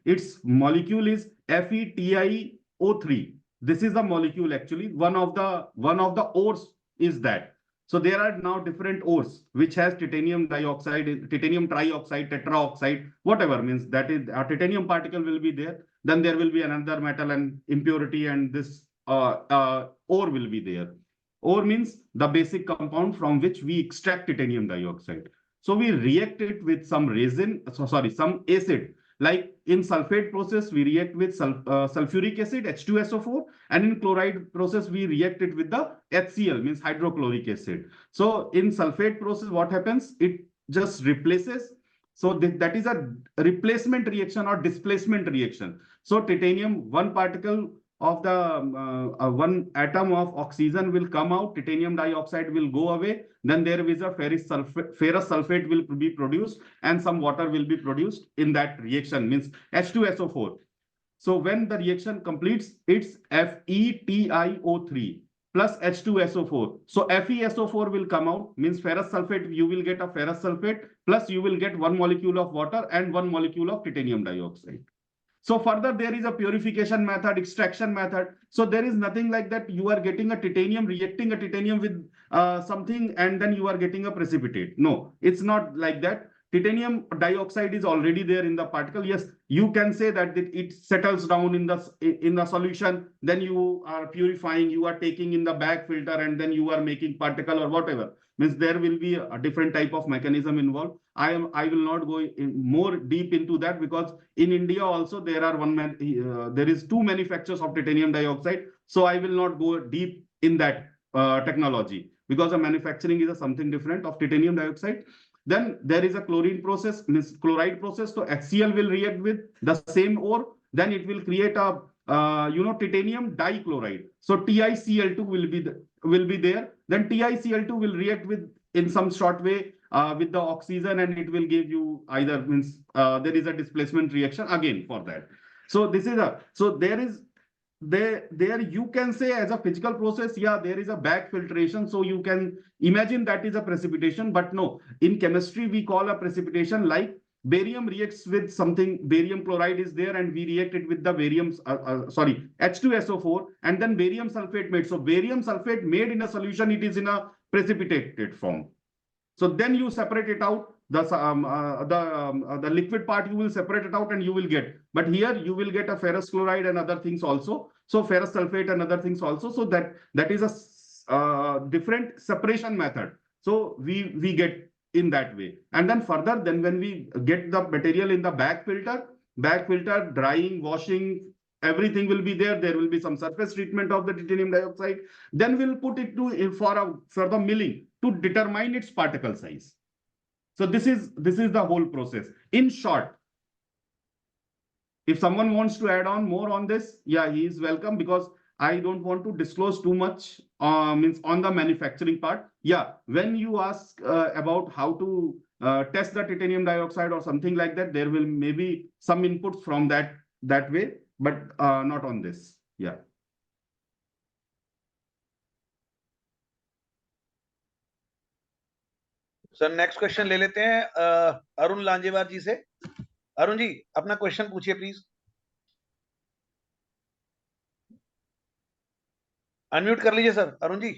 its molecule is FeTiO3. This is the molecule actually. One of the ores is that. So there are now different ores which has titanium dioxide, titanium trioxide, tetraoxide, whatever, means that is a titanium particle will be there. Then there will be another metal and impurity, and this ore will be there. Ore means the basic compound from which we extract titanium dioxide. So we react it with some some acid. Like in sulfate process, we react with sulfuric acid, H2SO4, and in chloride process, we react it with the HCl, means hydrochloric acid. So in sulfate process, what happens? It just replaces. So that is a replacement reaction or displacement reaction. So titanium, one particle of the one atom of oxygen will come out, titanium dioxide will go away, then there is a ferrous sulfate will be produced, and some water will be produced in that reaction, means H2SO4. So when the reaction completes, it's FeTiO3 plus H2SO4. So FeSO4 will come out, means ferrous sulfate, you will get a ferrous sulfate, plus you will get 1 molecule of water and 1 molecule of titanium dioxide. So further, there is a purification method, extraction method. So there is nothing like that. You are getting a titanium, reacting a titanium with something, and then you are getting a precipitate. No, it's not like that. titanium dioxide is already there in the particle. Yes, you can say that it settles down in the solution. Then you are purifying, you are taking in the bag filter, and then you are making particle or whatever. Means there will be a different type of mechanism involved. I will not go more deep into that, because in India also there are there is 2 manufacturers of titanium dioxide. So I will not go deep in that technology, because the manufacturing is something different of titanium dioxide. Then there is a chlorine process, means chloride process. So HCl will react with the same ore. Then it will create a titanium dichloride. So TiCl2 will be there. Then TiCl2 will react with, in some short way, with the oxygen, and it will give you either, means there is a displacement reaction again for that. So this is there you can say as a physical process, yeah, there is a back filtration. So you can imagine that is a precipitation, but no, in chemistry we call a precipitation like barium reacts with something, barium chloride is there, and we react it with the barium, H2SO4, and then barium sulfate made. So barium sulfate made in a solution, it is in a precipitated form. So then you separate it out, the liquid part you will separate it out and you will get. But here you will get a ferrous chloride and other things also. So ferrous sulfate and other things also. So that is a different separation method. So we get in that way. And then further, then when we get the material in the bag filter, drying, washing, everything will be there. There will be some surface treatment of the titanium dioxide. Then we'll put it for the milling to determine its particle size. So this is the whole process. In short, if someone wants to add on more on this, yeah, he is welcome, because I don't want to disclose too much means on the manufacturing part. Yeah, when you ask about how to test the titanium dioxide or something like that, there will maybe some inputs from that way, but not on this. Yeah. Sir next question ले लेते हैं अरुण लांजेवार जी से। अरुण जी अपना question पूछिए please. Unmute कर लीजिए sir Arun ji.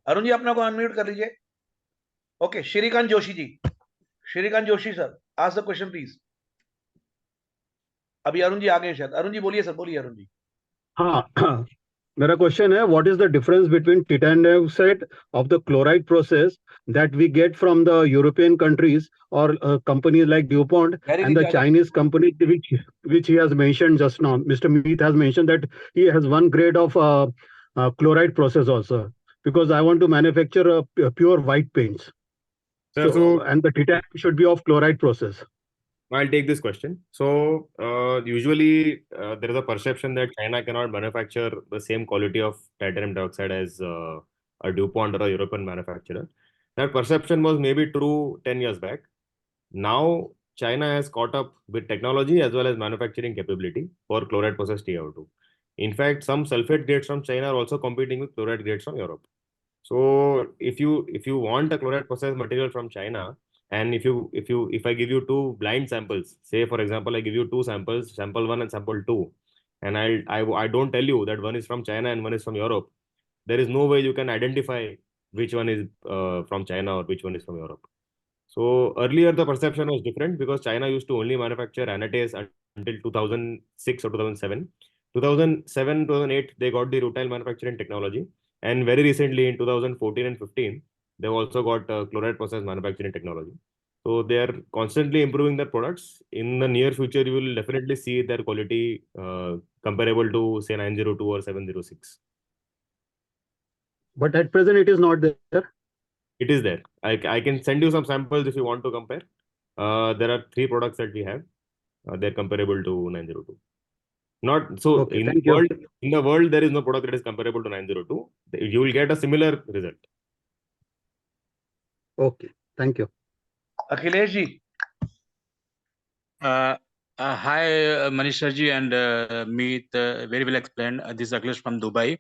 Arun ji अपना को अनम्यूट कर लीजिए। Okay, Shrikant Joshi ji, Shrikant Joshi sir, ask the question please. अभी अरुण जी आ गए शायद। अरुण जी बोलिए सर, बोलिए अरुण जी। हाँ मेरा क्वेश्चन है, what is the difference between titanium dioxide of the chloride process that we get from the European countries और companies like DuPont and the Chinese company which he has mentioned just now. Mr. Meet has mentioned that he has one grade of chloride process also, because I want to manufacture pure white paints. Sir, and the titanium should be of chloride process. I'll take this question. So usually there is a perception that China cannot manufacture the same quality of titanium dioxide as a DuPont or a European manufacturer. That perception was maybe true 10 years back. Now China has caught up with technology as well as manufacturing capability for chloride process TiO2. In fact, some sulfate grades from China are also competing with chloride grades from Europe. So if you want a chloride process material from China, and if I give you 2 blind samples, say for example I give you 2 samples, sample 1 and sample 2, and I don't tell you that one is from China and one is from Europe, there is no way you can identify which one is from China or which one is from Europe. So earlier the perception was different, because China used to only manufacture anatase until 2006 or 2007. 2007, 2008 they got the rutile manufacturing technology, and very recently in 2014 and 15 they've also got chloride process manufacturing technology. So they are constantly improving their products. In the near future, you will definitely see their quality comparable to say 902 or 706. But at present, it is not there. It is there. I can send you some samples if you want to compare. There are 3 products that we have. They're comparable to 902. Not so. Okay, in thank the world, there is no product that is comparable to 902. You will get a similar result. Okay, thank you. Akhilesh ji. Hi, Manish Sharji and Meet, very well explained. This is Akhilesh from Dubai,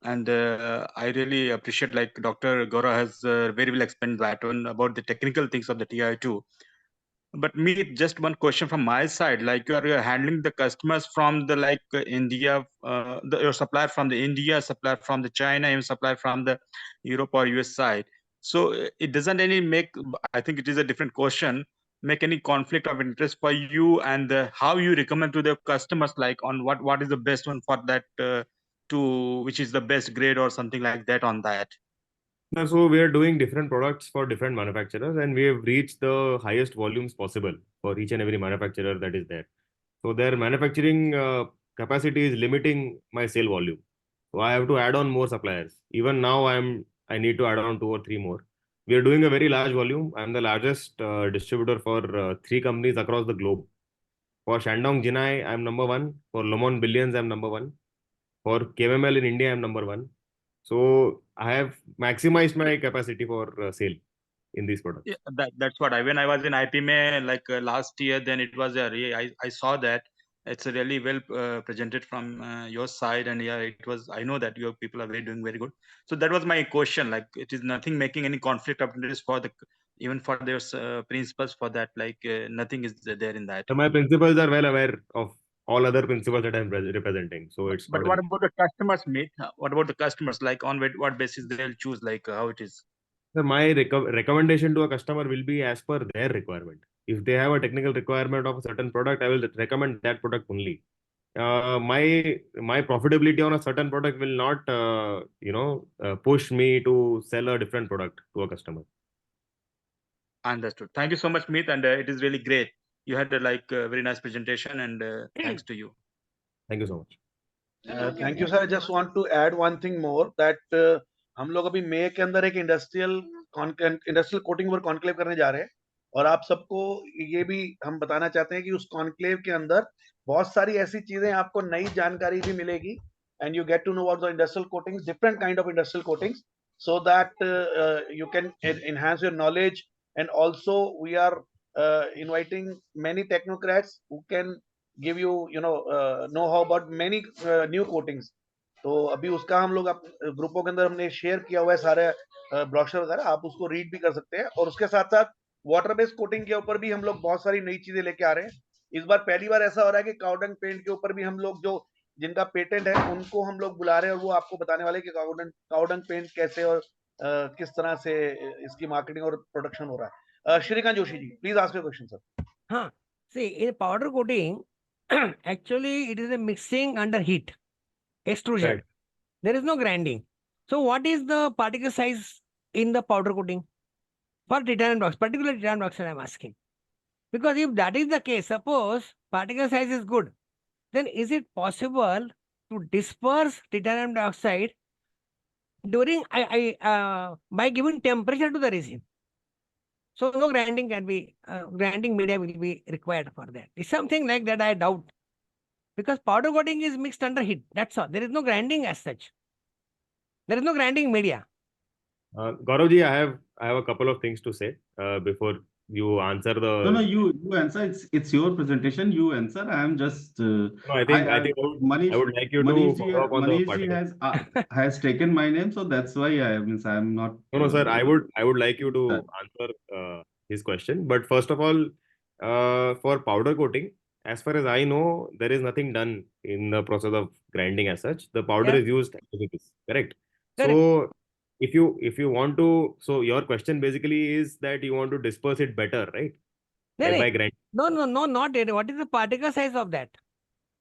and I really appreciate, like Dr. Gaurav has very well explained that one about the technical things of the TiO2. But me, just one question from my side. Like you're handling the customers from the India, your supplier from the India, supplier from the China, even supplier from the Europe or US side. So it doesn't any make. I think it is a different question. Make any conflict of interest for you, and how you recommend to the customers, like on what is the best one for that, to which is the best grade or something like that on that. So we are doing different products for different manufacturers, and we have reached the highest volumes possible for each and every manufacturer that is there. So their manufacturing capacity is limiting my sale volume. So I have to add on more suppliers. Even now, I need to add on 2 or 3 more. We are doing a very large volume. I'm the largest distributor for 3 companies across the globe. For Shandong Jinai, I'm number 1. For Lomon Billions, I'm number 1. For KML in India, I'm number 1. So I have maximized my capacity for sale in these products. Yeah, that's what when I was in IPMA last year, then it was I saw that it's a really well presented from your side, and yeah, it was. I know that your people are doing very good. So that was my question. Like it is nothing making any conflict of interest for the even for their principals for that. Nothing is there in that. So my principals are well aware of all other principals that I'm representing. So it's But not what about the customers, mate? What about the customers? Like on what basis they'll choose? How it is? So my recommendation to a customer will be as per their requirement. If they have a technical requirement of a certain product, I will recommend that product only. My profitability on a certain product will not push me to sell a different product to a customer. Understood. Thank you so much, Meet, and it is really great. You had a very nice presentation, and thanks to you. Thank you so much. Thank you sir. I just want to add one thing more that हम लोग अभी मई के अंदर एक industrial coating पर conclave करने जा रहे हैं, और आप सबको ये भी हम बताना चाहते हैं कि उस कॉन्क्लेव के अंदर बहुत सारी ऐसी चीजें, आपको नई जानकारी भी मिलेगी, and you get to know about the industrial coatings, different kind of industrial coatings, so that you can enhance your knowledge. And also we are inviting many technocrats who can give you know how about many new coatings. तो अभी उसका हम लोग ग्रुपों के अंदर हमने share किया हुआ है सारे ब्रोशर वगैरह, आप उसको रीड भी कर सकते हैं. और उसके साथ साथ वाटर बेस्ड कोटिंग के ऊपर भी हम लोग बहुत सारी नई चीजें लेके आ रहे हैं. इस बार पहली बार ऐसा हो रहा है कि काउडंग पेंट के ऊपर भी हम लोग जो जिनका पेटेंट है उनको हम लोग बुला रहे हैं, और वो आपको बताने वाले कि काउडंग पेंट कैसे और किस तरह से इसकी मार्केटिंग और प्रोडक्शन हो रहा है. Shrikant Joshi ji, please ask your question sir. हाँ, see, in powder coating, actually it is a mixing under heat, extrusion. Right. There is no grinding. So what is the particle size in the powder coating for titanium dioxide, particularly titanium dioxide I'm asking? Because if that is the case, suppose particle size is good, then is it possible to disperse titanium dioxide during by giving temperature to the resin? So no grinding can be, grinding media will be required for that. It's something like that I doubt. Because powder coating is mixed under heat. That's all. There is no grinding as such. There is no grinding media. Gaurav ji, I have a couple of things to say before you answer the. No, you answer. It's your presentation. You answer. I am just. No, I think I would like you to follow up on the Manish has taken my name, so that's why I'm not. No, sir. I would like you to answer his question. But first of all, for powder coating, as far as I know, there is nothing done in the process of grinding as such. The powder is used as it is, correct? So if you want to, so your question basically is that you want to disperse it better, right? By grinding. No, not it. What is the particle size of that?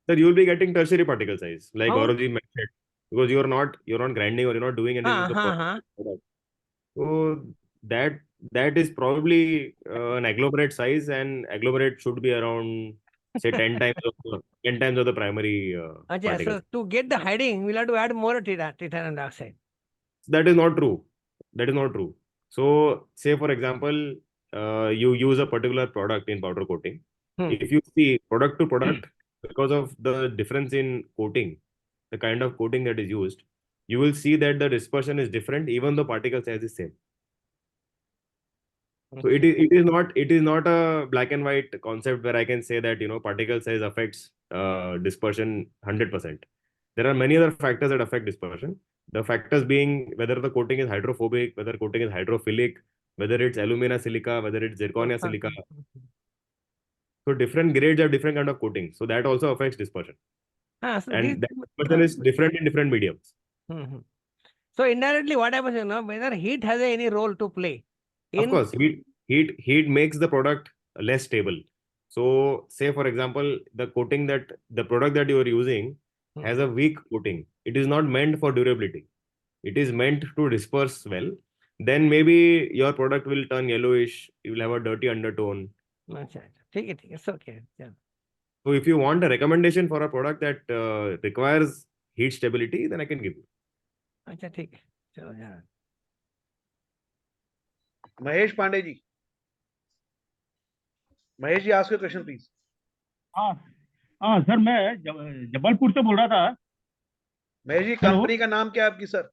Sir, you will be getting tertiary particle size, like Gaurav ji mentioned, because you're not grinding or you're not doing anything with the product. So that is probably an agglomerate size, and agglomerate should be around, say, 10 times of the primary particle. So to get the hiding, we'll have to add more titanium dioxide. That is not true. That is not true. So, say for example, you use a particular product in powder coating. If you see product to product, because of the difference in coating, the kind of coating that is used, you will see that the dispersion is different, even though particle size is same. So it is not a black and white concept where I can say that particle size affects dispersion 100%. There are many other factors that affect dispersion. The factors being whether the coating is hydrophobic, whether coating is hydrophilic, whether it's alumina silica, whether it's zirconia silica. So different grades have different kind of coating. So that also affects dispersion. So And that dispersion is different in different mediums. So indirectly, what happens, whether heat has any role to play in. Of course, heat makes the product less stable. So say for example, the product that you are using has a weak coating. It is not meant for durability. It is meant to disperse well. Then maybe your product will turn yellowish. You will have a dirty undertone. Take it. It's okay. Yeah. So if you want a recommendation for a product that requires heat stability, then I can give you. अच्छा ठीक है चलो यार Mahesh Pandey ji ask your question please. हाँ sir मैं जबलपुर से बोल रहा था. महेश जी कंपनी का नाम क्या है आपकी सर?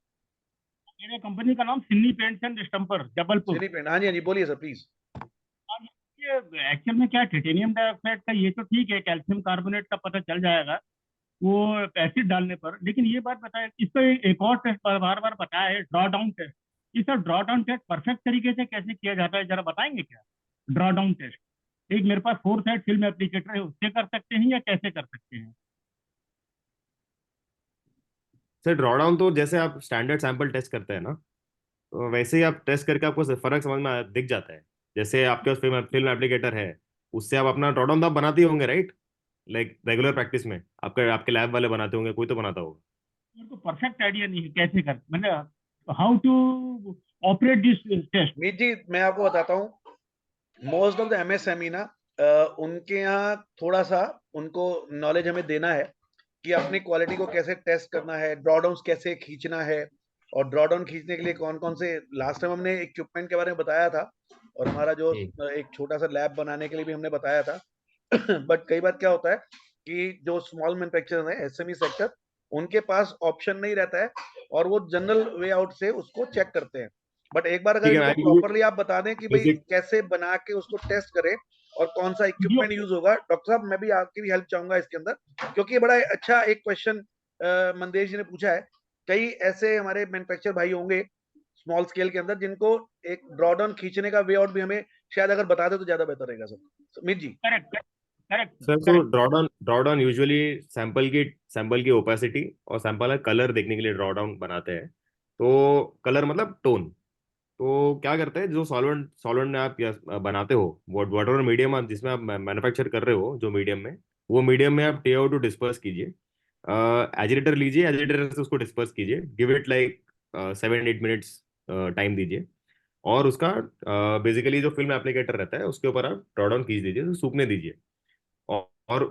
मेरे कंपनी का नाम सिन्नी पेंट्स एंड स्टम्पर जबलपुर. सिन्नी पेंट, हाँ जी बोलिए सर प्लीज. ये एक्चुअल में क्या है, टाइटेनियम डाइऑक्साइड का ये तो ठीक है, कैल्शियम कार्बोनेट का पता चल जाएगा वो एसिड डालने पर. लेकिन ये बात बताया, इसका एक और टेस्ट बार बार बताया है, ड्रॉ डाउन टेस्ट. ये sir draw down test perfect तरीके से कैसे किया जाता है, जरा बताएंगे क्या? ड्रॉ डाउन टेस्ट एक मेरे पास 4 साइड फिल्म एप्लीकेटर है, उससे कर सकते हैं या कैसे कर सकते हैं? सर ड्रॉ डाउन तो जैसे आप स्टैंडर्ड सैंपल टेस्ट करते हैं ना, तो वैसे ही आप टेस्ट करके आपको फर्क समझ में दिख जाता है. जैसे आपके पास फिल्म एप्लीकेटर है, उससे आप अपना ड्रॉ डाउन तो आप बनाते ही होंगे, राइट? लाइक रेगुलर प्रैक्टिस में आपके लैब वाले बनाते होंगे, कोई तो बनाता होगा. मेरे को परफेक्ट आइडिया नहीं है कैसे कर, मतलब how to operate this test. Meet ji मैं आपको बताता हूँ, मोस्ट ऑफ द एमएसएमई ना उनके यहाँ थोड़ा सा उनको नॉलेज हमें देना है कि अपनी क्वालिटी को कैसे टेस्ट करना है, ड्रॉ डाउन कैसे खींचना है, और ड्रॉ डाउन खींचने के लिए कौन कौन से, लास्ट टाइम हमने इक्विपमेंट के बारे में बताया था, और हमारा जो एक छोटा सा लैब बनाने के लिए भी हमने बताया था. बट कई बार क्या होता है कि जो स्मॉल मैन्युफैक्चरर है, एसएमई सेक्टर, उनके पास ऑप्शन नहीं रहता है और वो जनरल वे आउट से उसको चेक करते हैं. बट एक बार अगर इसको प्रॉपरली आप बता दें कि भाई कैसे बना के उसको टेस्ट करें और कौन सा इक्विपमेंट यूज होगा. डॉक्टर साहब मैं भी आपकी भी हेल्प चाहूंगा इसके अंदर, क्योंकि बड़ा अच्छा एक क्वेश्चन मंदेश जी ने पूछा है. कई ऐसे हमारे मैन्युफैक्चर भाई होंगे स्मॉल स्केल के अंदर जिनको एक ड्रॉ डाउन खींचने का वे आउट भी हमें शायद अगर बता दे तो ज्यादा बेहतर रहेगा सर. मीत जी. करेक्ट सर, तो ड्रॉ डाउन यूजुअली सैंपल की ओपेसिटी और सैंपल का कलर देखने के लिए ड्रॉ डाउन बनाते हैं. तो कलर मतलब टोन. तो क्या करते हैं, जो सॉल्वेंट में आप बनाते हो, वॉट एवर मीडियम आप जिसमें आप मैन्युफैक्चर कर रहे हो, जो मीडियम में, वो मीडियम में आप TiO2 डिस्पर्स कीजिए. एजिटेटर लीजिए, एजिटेटर से उसको डिस्पर्स कीजिए. Give it like 7-8 minutes time दीजिए. और उसका बेसिकली जो फिल्म एप्लीकेटर रहता है उसके ऊपर आप ड्रॉ डाउन खींच दीजिए, तो सूखने दीजिए. और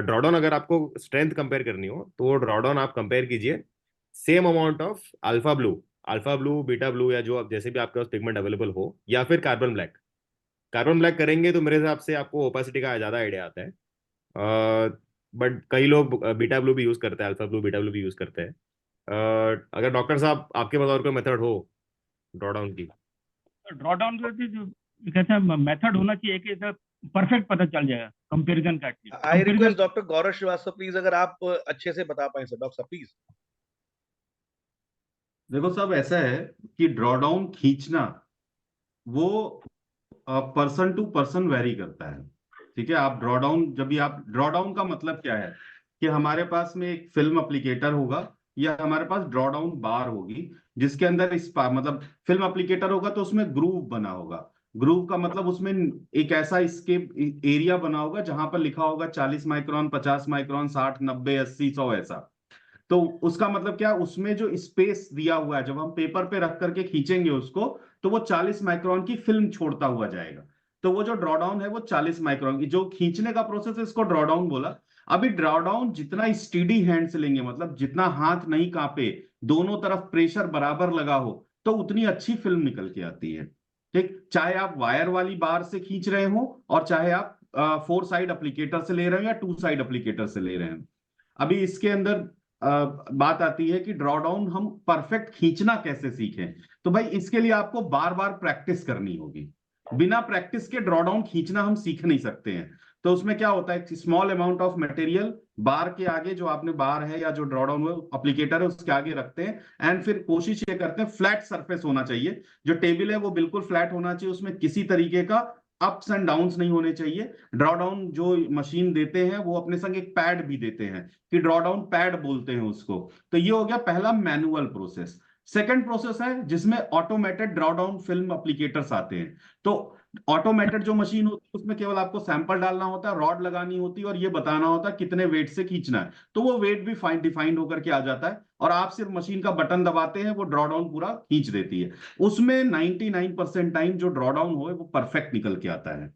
ड्रॉ डाउन अगर आपको स्ट्रेंथ कंपेयर करनी हो तो ड्रॉ डाउन आप कंपेयर कीजिए same amount of alpha blue, beta blue, या जो जैसे भी आपके पास पिगमेंट अवेलेबल हो, या फिर कार्बन ब्लैक करेंगे तो मेरे हिसाब से आपको ओपेसिटी का ज्यादा आइडिया आता है. बट कई लोग बीटा ब्लू भी यूज करते हैं, अल्फा ब्लू, बीटा ब्लू भी यूज करते हैं. अगर डॉक्टर साहब आपके पास और कोई मेथड हो ड्रॉ डाउन की, ड्रॉ डाउन कैसे मेथड होना चाहिए कि परफेक्ट पता चल जाएगा कंपैरिजन करके. I request doctor Gaurav Shrivastava please, अगर आप अच्छे से बता पाए सर. डॉक्टर साहब प्लीज. देखो साहब, ऐसा है कि ड्रॉ डाउन खींचना वो पर्सन टू पर्सन वेरी करता है. ठीक है, आप ड्रॉ डाउन का मतलब क्या है कि हमारे पास में एक फिल्म एप्लीकेटर होगा या हमारे पास ड्रॉ डाउन बार होगी, जिसके अंदर मतलब फिल्म एप्लीकेटर होगा तो उसमें ग्रूव बना होगा. ग्रूव का मतलब उसमें एक ऐसा स्केप एरिया बना होगा जहां पर लिखा होगा 40 माइक्रोन, 50 माइक्रोन, 60, 90, 80, 100 ऐसा. तो उसका मतलब क्या, उसमें जो स्पेस दिया हुआ है, जब हम पेपर पे रख करके खींचेंगे उसको, तो वो 40 माइक्रोन की फिल्म छोड़ता हुआ जाएगा. तो वो जो ड्रॉ डाउन है वो 40 माइक्रोन की, जो खींचने का प्रोसेस है, इसको ड्रॉ डाउन बोला. अभी ड्रॉ डाउन जितना स्टीडी हैंड से लेंगे, मतलब जितना हाथ नहीं कांपे, दोनों तरफ प्रेशर बराबर लगा हो, तो उतनी अच्छी फिल्म निकल के आती है. ठीक, चाहे आप वायर वाली बार से खींच रहे हो और चाहे आप 4 साइड एप्लीकेटर से ले रहे हो या 2 साइड एप्लीकेटर से ले रहे हैं. अभी इसके अंदर बात आती है कि ड्रॉ डाउन हम परफेक्ट खींचना कैसे सीखें. तो भाई इसके लिए आपको बार बार प्रैक्टिस करनी होगी. बिना प्रैक्टिस के ड्रॉ डाउन खींचना हम सीख नहीं सकते हैं. तो उसमें क्या होता है, स्मॉल अमाउंट ऑफ मटेरियल बार के आगे, जो आपने बार है या जो ड्रॉ डाउन एप्लीकेटर है उसके आगे रखते हैं, एंड फिर कोशिश ये करते हैं फ्लैट सरफेस होना चाहिए. जो टेबल है वो बिल्कुल फ्लैट होना चाहिए, उसमें किसी तरीके का अप्स एंड डाउन्स नहीं होने चाहिए। ड्रॉ डाउन जो मशीन देते हैं वो अपने संग एक पैड भी देते हैं, कि ड्रॉ डाउन पैड बोलते हैं उसको। तो ये हो गया पहला मैनुअल प्रोसेस। सेकेंड प्रोसेस है जिसमें automated draw down film applicators आते हैं। तो ऑटोमेटेड जो मशीन होती है उसमें केवल आपको सैंपल डालना होता है, रॉड लगानी होती है और ये बताना होता है कितने वेट से खींचना है, तो वो वेट भी डिफाइंड होकर के आ जाता है और आप सिर्फ मशीन का बटन दबाते हैं, वो ड्रॉ डाउन पूरा खींच देती है। उसमें 99% टाइम जो ड्रॉ डाउन हो वो परफेक्ट निकल के आता है।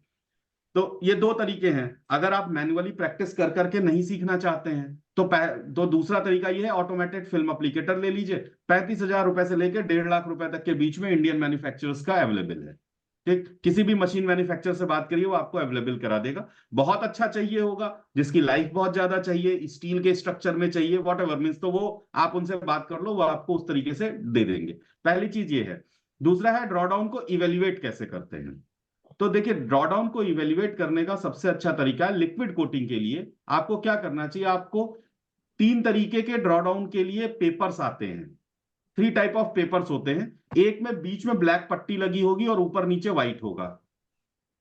तो ये दो तरीके हैं। अगर आप मैन्युअली प्रैक्टिस कर करके नहीं सीखना चाहते हैं तो दूसरा तरीका ये है, ऑटोमेटेड फिल्म एप्लीकेटर ले लीजिए। 35,000 रुपए से लेकर 1.5 लाख रुपए तक के बीच में इंडियन मैन्युफैक्चरर्स का अवेलेबल है। ठीक, किसी भी मशीन मैन्युफैक्चरर से बात करिए, वो आपको अवेलेबल करा देगा। बहुत अच्छा चाहिए होगा, जिसकी लाइफ बहुत ज्यादा चाहिए, स्टील के स्ट्रक्चर में चाहिए, वॉट एवर मीन्स, तो वो आप उनसे बात कर लो, वो आपको उस तरीके से दे देंगे। पहली चीज ये है। दूसरा है ड्रॉ डाउन को इवेल्युएट कैसे करते हैं। तो देखिए, ड्रॉ डाउन को इवेल्युएट करने का सबसे अच्छा तरीका है, लिक्विड कोटिंग के लिए आपको क्या करना चाहिए, आपको 3 तरीके के ड्रॉ डाउन के लिए पेपर्स आते हैं। 3 टाइप ऑफ पेपर्स होते हैं। एक में बीच में ब्लैक पट्टी लगी होगी और ऊपर नीचे व्हाइट होगा,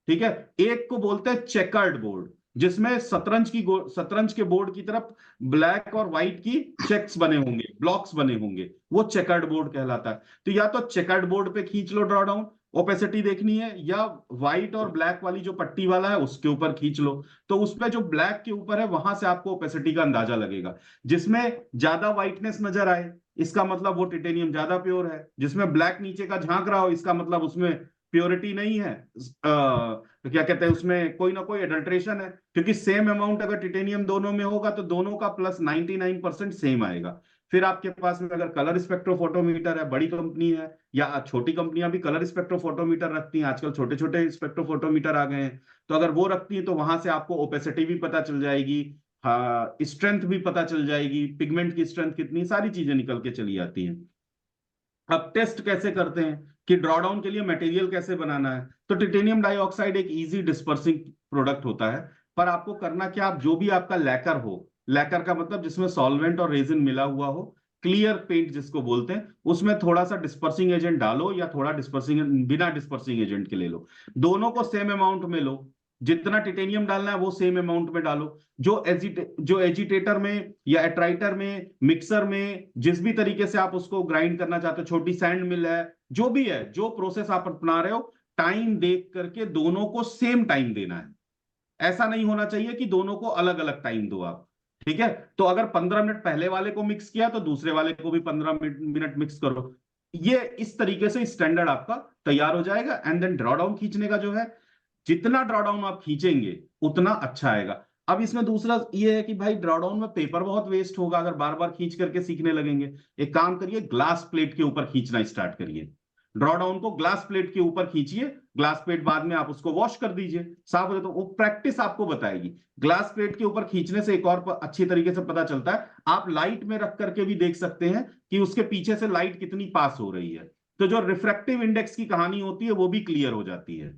ठीक है। एक को बोलते हैं चेकर्ड बोर्ड, जिसमें शतरंज के बोर्ड की तरफ ब्लैक और व्हाइट की चेक्स बने होंगे, ब्लॉक्स बने होंगे, वो चेकर्ड बोर्ड कहलाता है। तो या तो चेकर्ड बोर्ड पे खींच लो ड्रॉ डाउन, ओपेसिटी देखनी है, या व्हाइट और ब्लैक वाली जो पट्टी वाला है उसके ऊपर खींच लो। तो उसपे जो ब्लैक के ऊपर है वहां से आपको ओपेसिटी का अंदाजा लगेगा। जिसमें ज्यादा व्हाइटनेस नजर आए इसका मतलब वो टिटेनियम ज्यादा प्योर है, जिसमें ब्लैक नीचे का झांक रहा हो इसका मतलब उसमें प्योरिटी नहीं है, तो क्या कहते हैं, उसमें कोई ना कोई एडल्ट्रेशन है। क्योंकि सेम अमाउंट अगर टिटेनियम दोनों में होगा तो दोनों का प्लस 99% सेम आएगा। फिर आपके पास में अगर कलर स्पेक्ट्रोफोटोमीटर है, बड़ी कंपनी है या छोटी कंपनियां भी कलर स्पेक्ट्रोफोटोमीटर रखती हैं, आजकल छोटे छोटे स्पेक्ट्रोफोटोमीटर आ गए हैं, तो अगर वो रखती है तो वहां से आपको ओपेसिटी भी पता चल जाएगी, स्ट्रेंथ भी पता चल जाएगी, पिगमेंट की स्ट्रेंथ कितनी, सारी चीजें निकल के चली आती हैं। अब टेस्ट कैसे करते हैं कि ड्रॉ डाउन के लिए मटेरियल कैसे बनाना है। तो टिटेनियम डाइऑक्साइड एक इजी डिस्पर्सिंग प्रोडक्ट होता है, पर आपको करना क्या, आप जो भी आपका लैकर हो, लैकर का मतलब जिसमें सॉल्वेंट और रेजिन मिला हुआ हो, क्लियर पेंट जिसको बोलते हैं, उसमें थोड़ा सा डिस्पर्सिंग एजेंट डालो या थोड़ा डिस्पर्सिंग बिना डिस्पर्सिंग एजेंट के ले लो। दोनों को सेम अमाउंट में लो, जितना टिटेनियम डालना है वो सेम अमाउंट में डालो। जो एजिटेटर में या एट्राइटर में, मिक्सर में, जिस भी तरीके से आप उसको ग्राइंड करना चाहते हो, छोटी सैंड मिल है, जो भी है, जो प्रोसेस आप अपना रहे हो, टाइम देख करके दोनों को सेम टाइम देना है। ऐसा नहीं होना चाहिए कि दोनों को अलग अलग टाइम दो आप, ठीक है। तो अगर 15 मिनट पहले वाले को मिक्स किया तो दूसरे वाले को भी 15 मिनट मिक्स करो। ये इस तरीके से स्टैंडर्ड आपका तैयार हो जाएगा। एंड देन ड्रॉ डाउन खींचने का जो है, जितना ड्रॉ डाउन आप खींचेंगे उतना अच्छा आएगा। अब इसमें दूसरा ये है कि भाई ड्रॉ डाउन में पेपर बहुत वेस्ट होगा अगर बार बार खींच करके सीखने लगेंगे। एक काम करिए, ग्लास प्लेट के ऊपर खींचना स्टार्ट करिए। ड्रॉ डाउन को ग्लास प्लेट के ऊपर खींचिए, ग्लास प्लेट बाद में आप उसको वॉश कर दीजिए, साफ हो जाए, तो वो प्रैक्टिस आपको बताएगी। ग्लास प्लेट के ऊपर खींचने से एक और अच्छी तरीके से पता चलता है, आप लाइट में रख करके भी देख सकते हैं कि उसके पीछे से लाइट कितनी पास हो रही है। तो जो रिफ्रैक्टिव इंडेक्स की कहानी होती है वो भी क्लियर हो जाती है।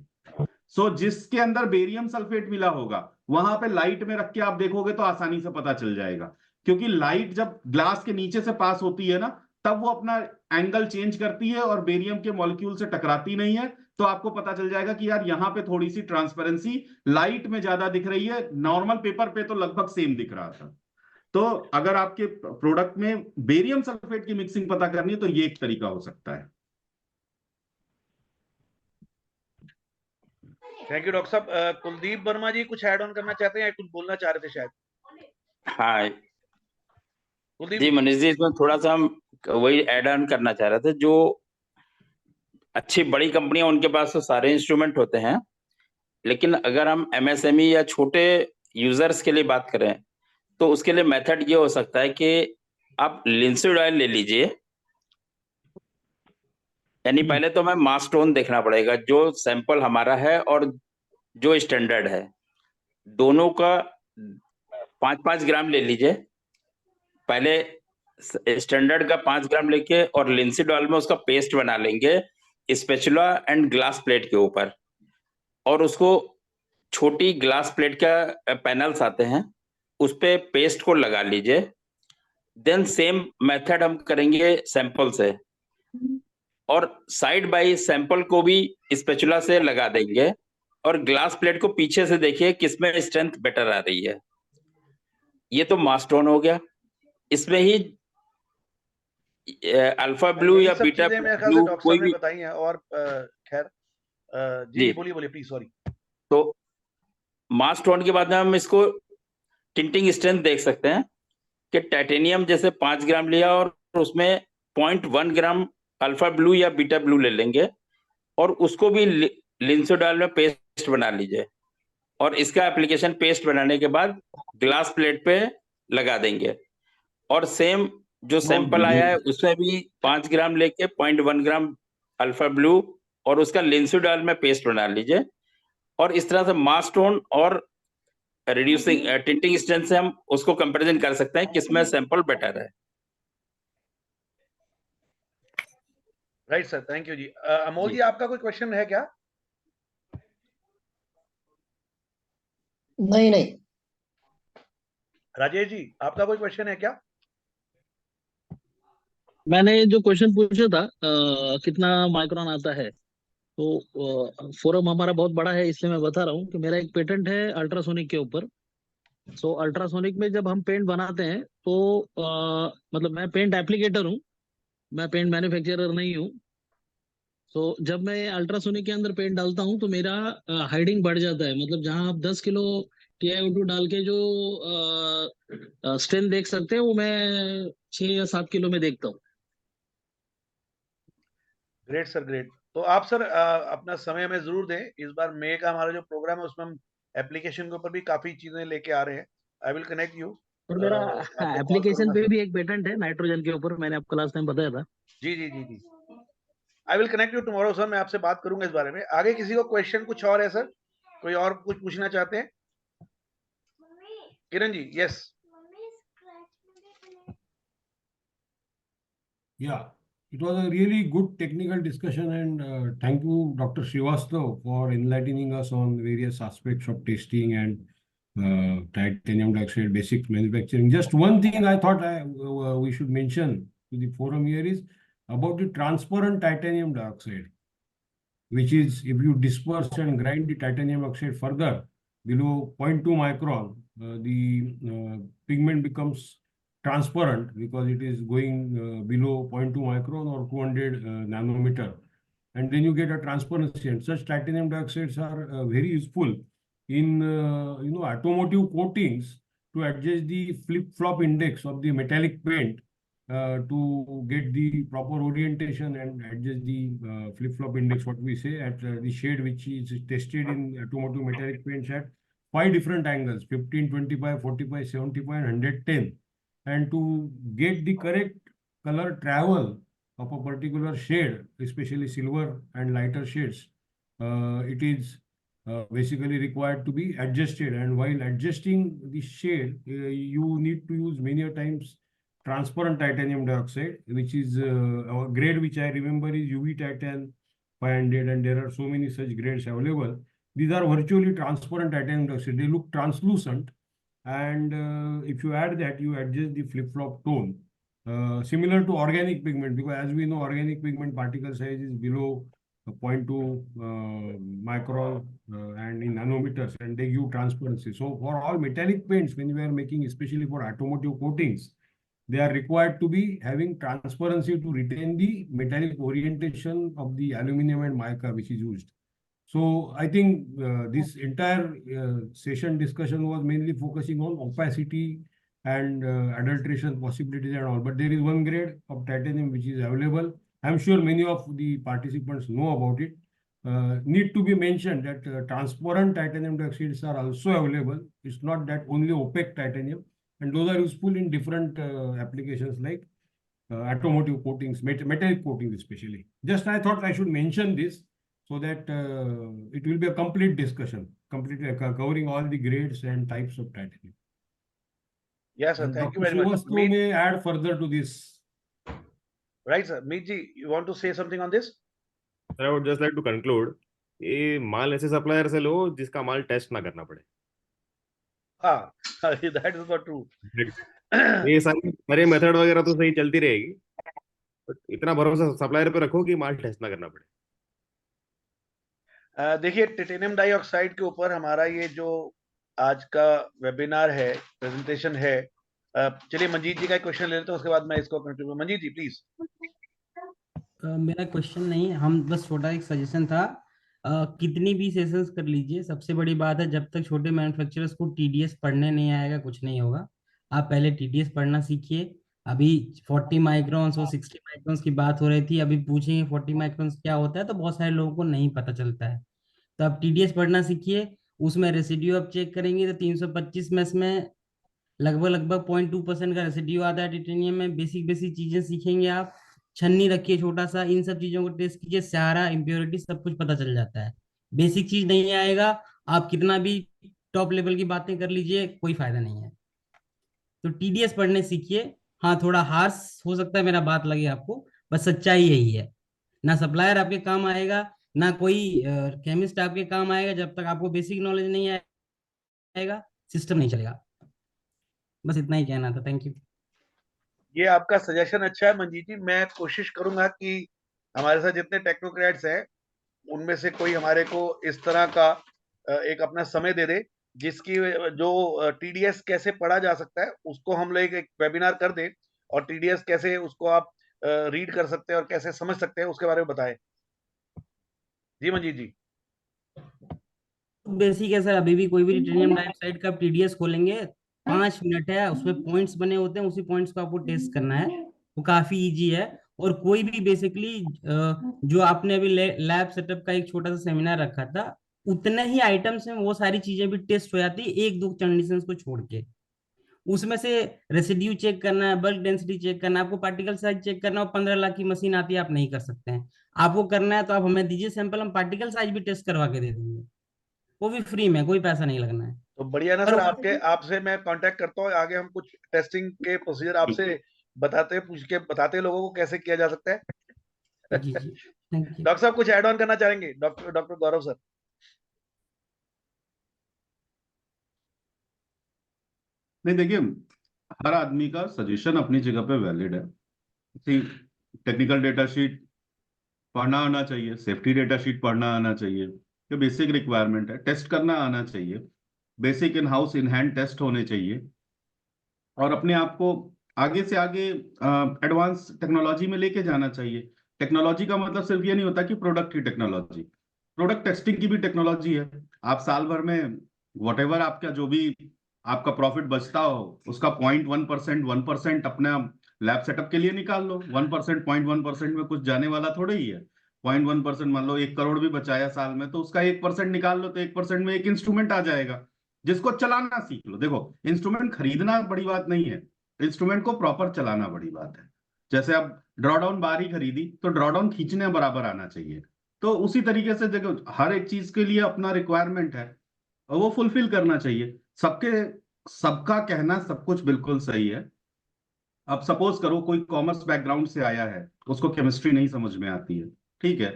सो जिसके अंदर बेरियम सल्फेट मिला होगा वहां पे लाइट में रख के आप देखोगे तो आसानी से पता चल जाएगा, क्योंकि लाइट जब ग्लास के नीचे से पास होती है ना, तब वो अपना एंगल चेंज करती है और बेरियम के मॉलिक्यूल से टकराती नहीं है। तो आपको पता चल जाएगा कि यार यहाँ पे थोड़ी सी ट्रांसपेरेंसी लाइट में ज्यादा दिख रही है, नॉर्मल पेपर पे तो लगभग सेम दिख रहा था। तो अगर आपके प्रोडक्ट में बेरियम सल्फेट की मिक्सिंग पता करनी है तो ये एक तरीका हो सकता है। थैंक यू डॉक्टर साहब। कुलदीप वर्मा जी कुछ ऐड ऑन करना चाहते हैं या कुछ बोलना चाह रहे थे शायद? हाँ कुलदीप जी मनीष जी, इसमें थोड़ा सा हम वही ऐड ऑन करना चाह रहे थे। जो अच्छी बड़ी कंपनियां उनके पास तो सारे इंस्ट्रूमेंट होते हैं, लेकिन अगर हम एमएसएमई या छोटे यूजर्स के लिए बात करें तो उसके लिए मेथड ये हो सकता है कि आप लिंसीड ऑयल ले लीजिए। यानी पहले तो हमें मास टोन देखना पड़ेगा, जो सैंपल हमारा है और जो स्टैंडर्ड है, दोनों का 5-5 ग्राम ले लीजिए। पहले स्टैंडर्ड का 5 ग्राम लेके और लिंसीड ऑयल में उसका पेस्ट बना लेंगे स्पैचुला एंड ग्लास प्लेट के ऊपर, और उसको छोटी ग्लास प्लेट का पैनल्स आते हैं उस पे पेस्ट को लगा लीजिए। देन सेम मेथड हम करेंगे सैंपल से, और साइड बाय सैंपल को भी स्पैचुला से लगा देंगे और ग्लास प्लेट को पीछे से देखिए किसमें स्ट्रेंथ बेटर आ रही है। ये तो मास टोन हो गया, इसमें ही अल्फा ब्लू यही या सब बीटा चीजें मेरे ख्याल से ब्लू डॉक्टर कोई साहब ने भी। बताई हैं। और खैर जी जी। जी बोलिए बोलिए प्लीज, सॉरी। तो मास टोन के बाद में हम इसको टिंटिंग स्ट्रेंथ देख सकते हैं कि टाइटेनियम जैसे 5 ग्राम लिया और उसमें 0.1 ग्राम अल्फा ब्लू या बीटा ब्लू ले लेंगे और उसको भी लिंसोडाल में पेस्ट बना लीजिए और इसका एप्लीकेशन पेस्ट बनाने के बाद ग्लास प्लेट पे लगा देंगे। और सेम जो सैंपल आया है उसमें भी 5 ग्राम लेके 0.1 ग्राम अल्फा ब्लू और उसका लिंसोडाल में पेस्ट बना लीजिए। और इस तरह से मास टोन और रिड्यूसिंग टिंटिंग स्ट्रेंथ से हम उसको कंपैरिजन कर सकते हैं किसमें सैंपल बेटर है। राइट सर, थैंक यू जी। अमोल जी। जी आपका कोई क्वेश्चन है क्या? नहीं नहीं। राजेश जी आपका कोई क्वेश्चन है क्या? मैंने जो क्वेश्चन पूछा था कितना माइक्रोन आता है, तो फोरम हमारा बहुत बड़ा है इसलिए मैं बता रहा हूँ कि मेरा एक पेटेंट है अल्ट्रासोनिक के ऊपर। सो अल्ट्रासोनिक में जब हम पेंट बनाते हैं तो मतलब मैं पेंट एप्लीकेटर हूँ, मैं पेंट मैन्युफैक्चरर नहीं हूँ। तो जब मैं अल्ट्रासोनिक के अंदर पेंट डालता हूँ तो मेरा हाइडिंग बढ़ जाता है। मतलब जहाँ आप 10 किलो TiO2 डाल के जो स्ट्रेंथ देख सकते हैं वो मैं 6 या 7 किलो में देखता हूँ। Great sir, great. तो आप सर अपना समय हमें जरूर दें। इस बार मई का हमारा जो प्रोग्राम है उसमें हम एप्लीकेशन के ऊपर भी काफी चीजें लेके आ रहे हैं। आई विल कनेक्ट यू। और मेरा आपको कॉल एप्लीकेशन करूंगा पे सर। भी एक पेटेंट है नाइट्रोजन के ऊपर, मैंने आपको लास्ट टाइम बताया था। जी जी जी जी। I will connect you tomorrow sir, मैं आपसे बात करूंगा इस बारे में। आगे किसी को क्वेश्चन कुछ और है सर? कोई और कुछ पूछना चाहते हैं? Kiran ji, yes. Yeah, it was a really good technical discussion, and thank you, Dr. Srivastav, for enlightening us on various aspects of testing and titanium dioxide basic manufacturing. Just one thing I thought we should mention to the forum here is about the transparent titanium dioxide, which is if you disperse and grind the titanium dioxide further below 0.2 micron, the pigment becomes transparent because it is going below 0.2 micron or 200 nanometer, and then you get a transparency. And such titanium dioxides are very useful in automotive coatings to adjust the flip-flop index of the metallic paint to get the proper orientation and adjust the flip-flop index, what we say, at the shade which is tested in automotive metallic paints at 5 different angles: 15, 25, 45, 75, and 110. And to get the correct color travel of a particular shade, especially silver and lighter shades, it is basically required to be adjusted. And while adjusting the shade, you need to use many a times transparent titanium dioxide, which is a grade which I remember is UV Titan 500, and there are so many such grades available. These are virtually transparent titanium dioxide. They look translucent, and if you add that, you adjust the flip-flop tone. Similar to organic pigment, because as we know, organic pigment particle size is below 0.2 micron and in nanometers, and they give transparency. So for all metallic paints, when we are making, especially for automotive coatings, they are required to be having transparency to retain the metallic orientation of the aluminum and mica which is used. So I think this entire session discussion was mainly focusing on opacity and adulteration possibilities and all. But there is one grade of titanium which is available. I'm sure many of the participants know about it. Need to be mentioned that transparent titanium dioxides are also available. It's not that only opaque titanium, and those are useful in different applications like automotive coatings, metallic coatings especially. Just I thought I should mention this so that it will be a complete discussion, completely covering all the grades and types of titanium. Yes, sir. And Thank you Dr. very much. Srivastav may add further to this. Right, sir. Meet ji, you want to say something on this? I would just like to conclude, ये माल ऐसे supplier से लो जिसका माल test ना करना पड़े। हाँ, that is not true. ये सारे मेथड वगैरह तो सही चलती रहेगी, बट इतना भरोसा सप्लायर पे रखो कि माल टेस्ट ना करना पड़े। देखिए, टिटेनियम डाइऑक्साइड के ऊपर हमारा ये जो आज का वेबिनार है, प्रेजेंटेशन है, चलिए मंजीत जी का क्वेश्चन ले लेते हैं, उसके बाद मैं इसको कंटिन्यू। मंजीत जी प्लीज। मेरा क्वेश्चन नहीं, हम बस छोटा एक सजेशन था। कितनी भी सेशंस कर लीजिए, सबसे बड़ी बात है जब तक छोटे मैन्युफैक्चरर्स को टीडीएस पढ़ने नहीं आएगा कुछ नहीं होगा। आप पहले टीडीएस पढ़ना सीखिए। अभी 40 माइक्रॉन्स और 60 माइक्रॉन्स की बात हो रही थी, अभी पूछेंगे 40 माइक्रॉन्स क्या होता है तो बहुत सारे लोगों को नहीं पता चलता है। तो आप टीडीएस पढ़ना सीखिए, उसमें रेसिड्यू आप चेक करेंगे तो 325 में इसमें लगभग 0.2% का रेसिड्यू आता है टिटेनियम में। बेसिक बेसिक चीजें सीखेंगे आप। छन्नी रखिए छोटा सा, इन सब चीजों को टेस्ट कीजिए, सारा इम्प्योरिटी सब कुछ पता चल जाता है। बेसिक चीज नहीं आएगा, आप कितना भी टॉप लेवल की बातें कर लीजिए, कोई फायदा नहीं है। तो टीडीएस पढ़ने सीखिए। हाँ, थोड़ा हार्श हो सकता है मेरा बात लगे आपको, बस सच्चाई यही है। ना सप्लायर आपके काम आएगा, ना कोई केमिस्ट आपके काम आएगा, जब तक आपको बेसिक नॉलेज नहीं आएगा सिस्टम नहीं चलेगा। बस इतना ही कहना था, थैंक यू। ये आपका सजेशन अच्छा है मंजीत जी। मैं कोशिश करूंगा कि हमारे साथ जितने टेक्नोक्रेट्स हैं उनमें से कोई हमारे को इस तरह का एक अपना समय दे दे, जिसकी जो टीडीएस कैसे पढ़ा जा सकता है उसको हम लोग एक वेबिनार कर दें, और टीडीएस कैसे उसको आप रीड कर सकते हैं और कैसे समझ सकते हैं उसके बारे में बताएं। जी मंजीत जी। बेसिक है सर, अभी भी कोई भी टिटेनियम डाइऑक्साइड का टीडीएस खोलेंगे, 5 मिनट है, उसमें पॉइंट्स बने होते हैं, उसी पॉइंट्स को आपको टेस्ट करना है। वो काफी इजी है। और कोई भी बेसिकली जो आपने अभी लैब सेटअप का एक छोटा सा सेमिनार रखा था, उतने ही आइटम्स में वो सारी चीजें भी टेस्ट हो जाती है, एक दो कंडीशंस को छोड़ के। उसमें से रेसिड्यू चेक करना है, बल्क डेंसिटी चेक करना है, आपको पार्टिकल साइज चेक करना है, 15 लाख की मशीन आती है, आप नहीं कर सकते हैं। आपको करना है तो आप हमें दीजिए सैंपल, हम पार्टिकल साइज भी टेस्ट करवा के दे देंगे, वो भी फ्री में, कोई पैसा नहीं लगना है। तो बढ़िया ना पर सर, आपसे मैं कांटेक्ट करता हूँ, आगे हम कुछ टेस्टिंग के प्रोसीजर आपसे पूछ के बताते लोगों को कैसे किया जा सकता है। जी जी, थैंक यू। डॉक्टर साहब कुछ ऐड ऑन करना चाहेंगे? डॉक्टर गौरव सर। नहीं, देखिए, हर आदमी का सजेशन अपनी जगह पे वैलिड है। टेक्निकल डेटा शीट पढ़ना आना चाहिए, सेफ्टी डेटा शीट पढ़ना आना चाहिए, ये बेसिक रिक्वायरमेंट है। टेस्ट करना आना चाहिए, basic in house in hand test होने चाहिए, और अपने आप को आगे से आगे एडवांस टेक्नोलॉजी में लेके जाना चाहिए। टेक्नोलॉजी का मतलब सिर्फ ये नहीं होता कि प्रोडक्ट की टेक्नोलॉजी, प्रोडक्ट टेस्टिंग की भी टेक्नोलॉजी है। आप साल भर में वॉटेवर आपका जो भी आपका प्रॉफिट बचता हो, उसका 0.1%, 1% अपना लैब सेटअप के लिए निकाल लो। 1%, 0.1% में कुछ जाने वाला थोड़ा ही है। 0.1% मान लो 1 करोड़ भी बचाया साल में, तो उसका 1% निकाल लो, तो 1% में एक इंस्ट्रूमेंट आ जाएगा जिसको चलाना सीख लो। देखो, इंस्ट्रूमेंट खरीदना बड़ी बात नहीं है, इंस्ट्रूमेंट को प्रॉपर चलाना बड़ी बात है। जैसे आप ड्रॉडाउन बार ही खरीदी तो ड्रॉडाउन खींचने बराबर आना चाहिए। तो उसी तरीके से देखो, हर एक चीज के लिए अपना रिक्वायरमेंट है और वो फुलफिल करना चाहिए। सबका कहना सब कुछ बिल्कुल सही है। अब सपोज करो कोई कॉमर्स बैकग्राउंड से आया है, उसको केमिस्ट्री नहीं समझ में आती है, ठीक है,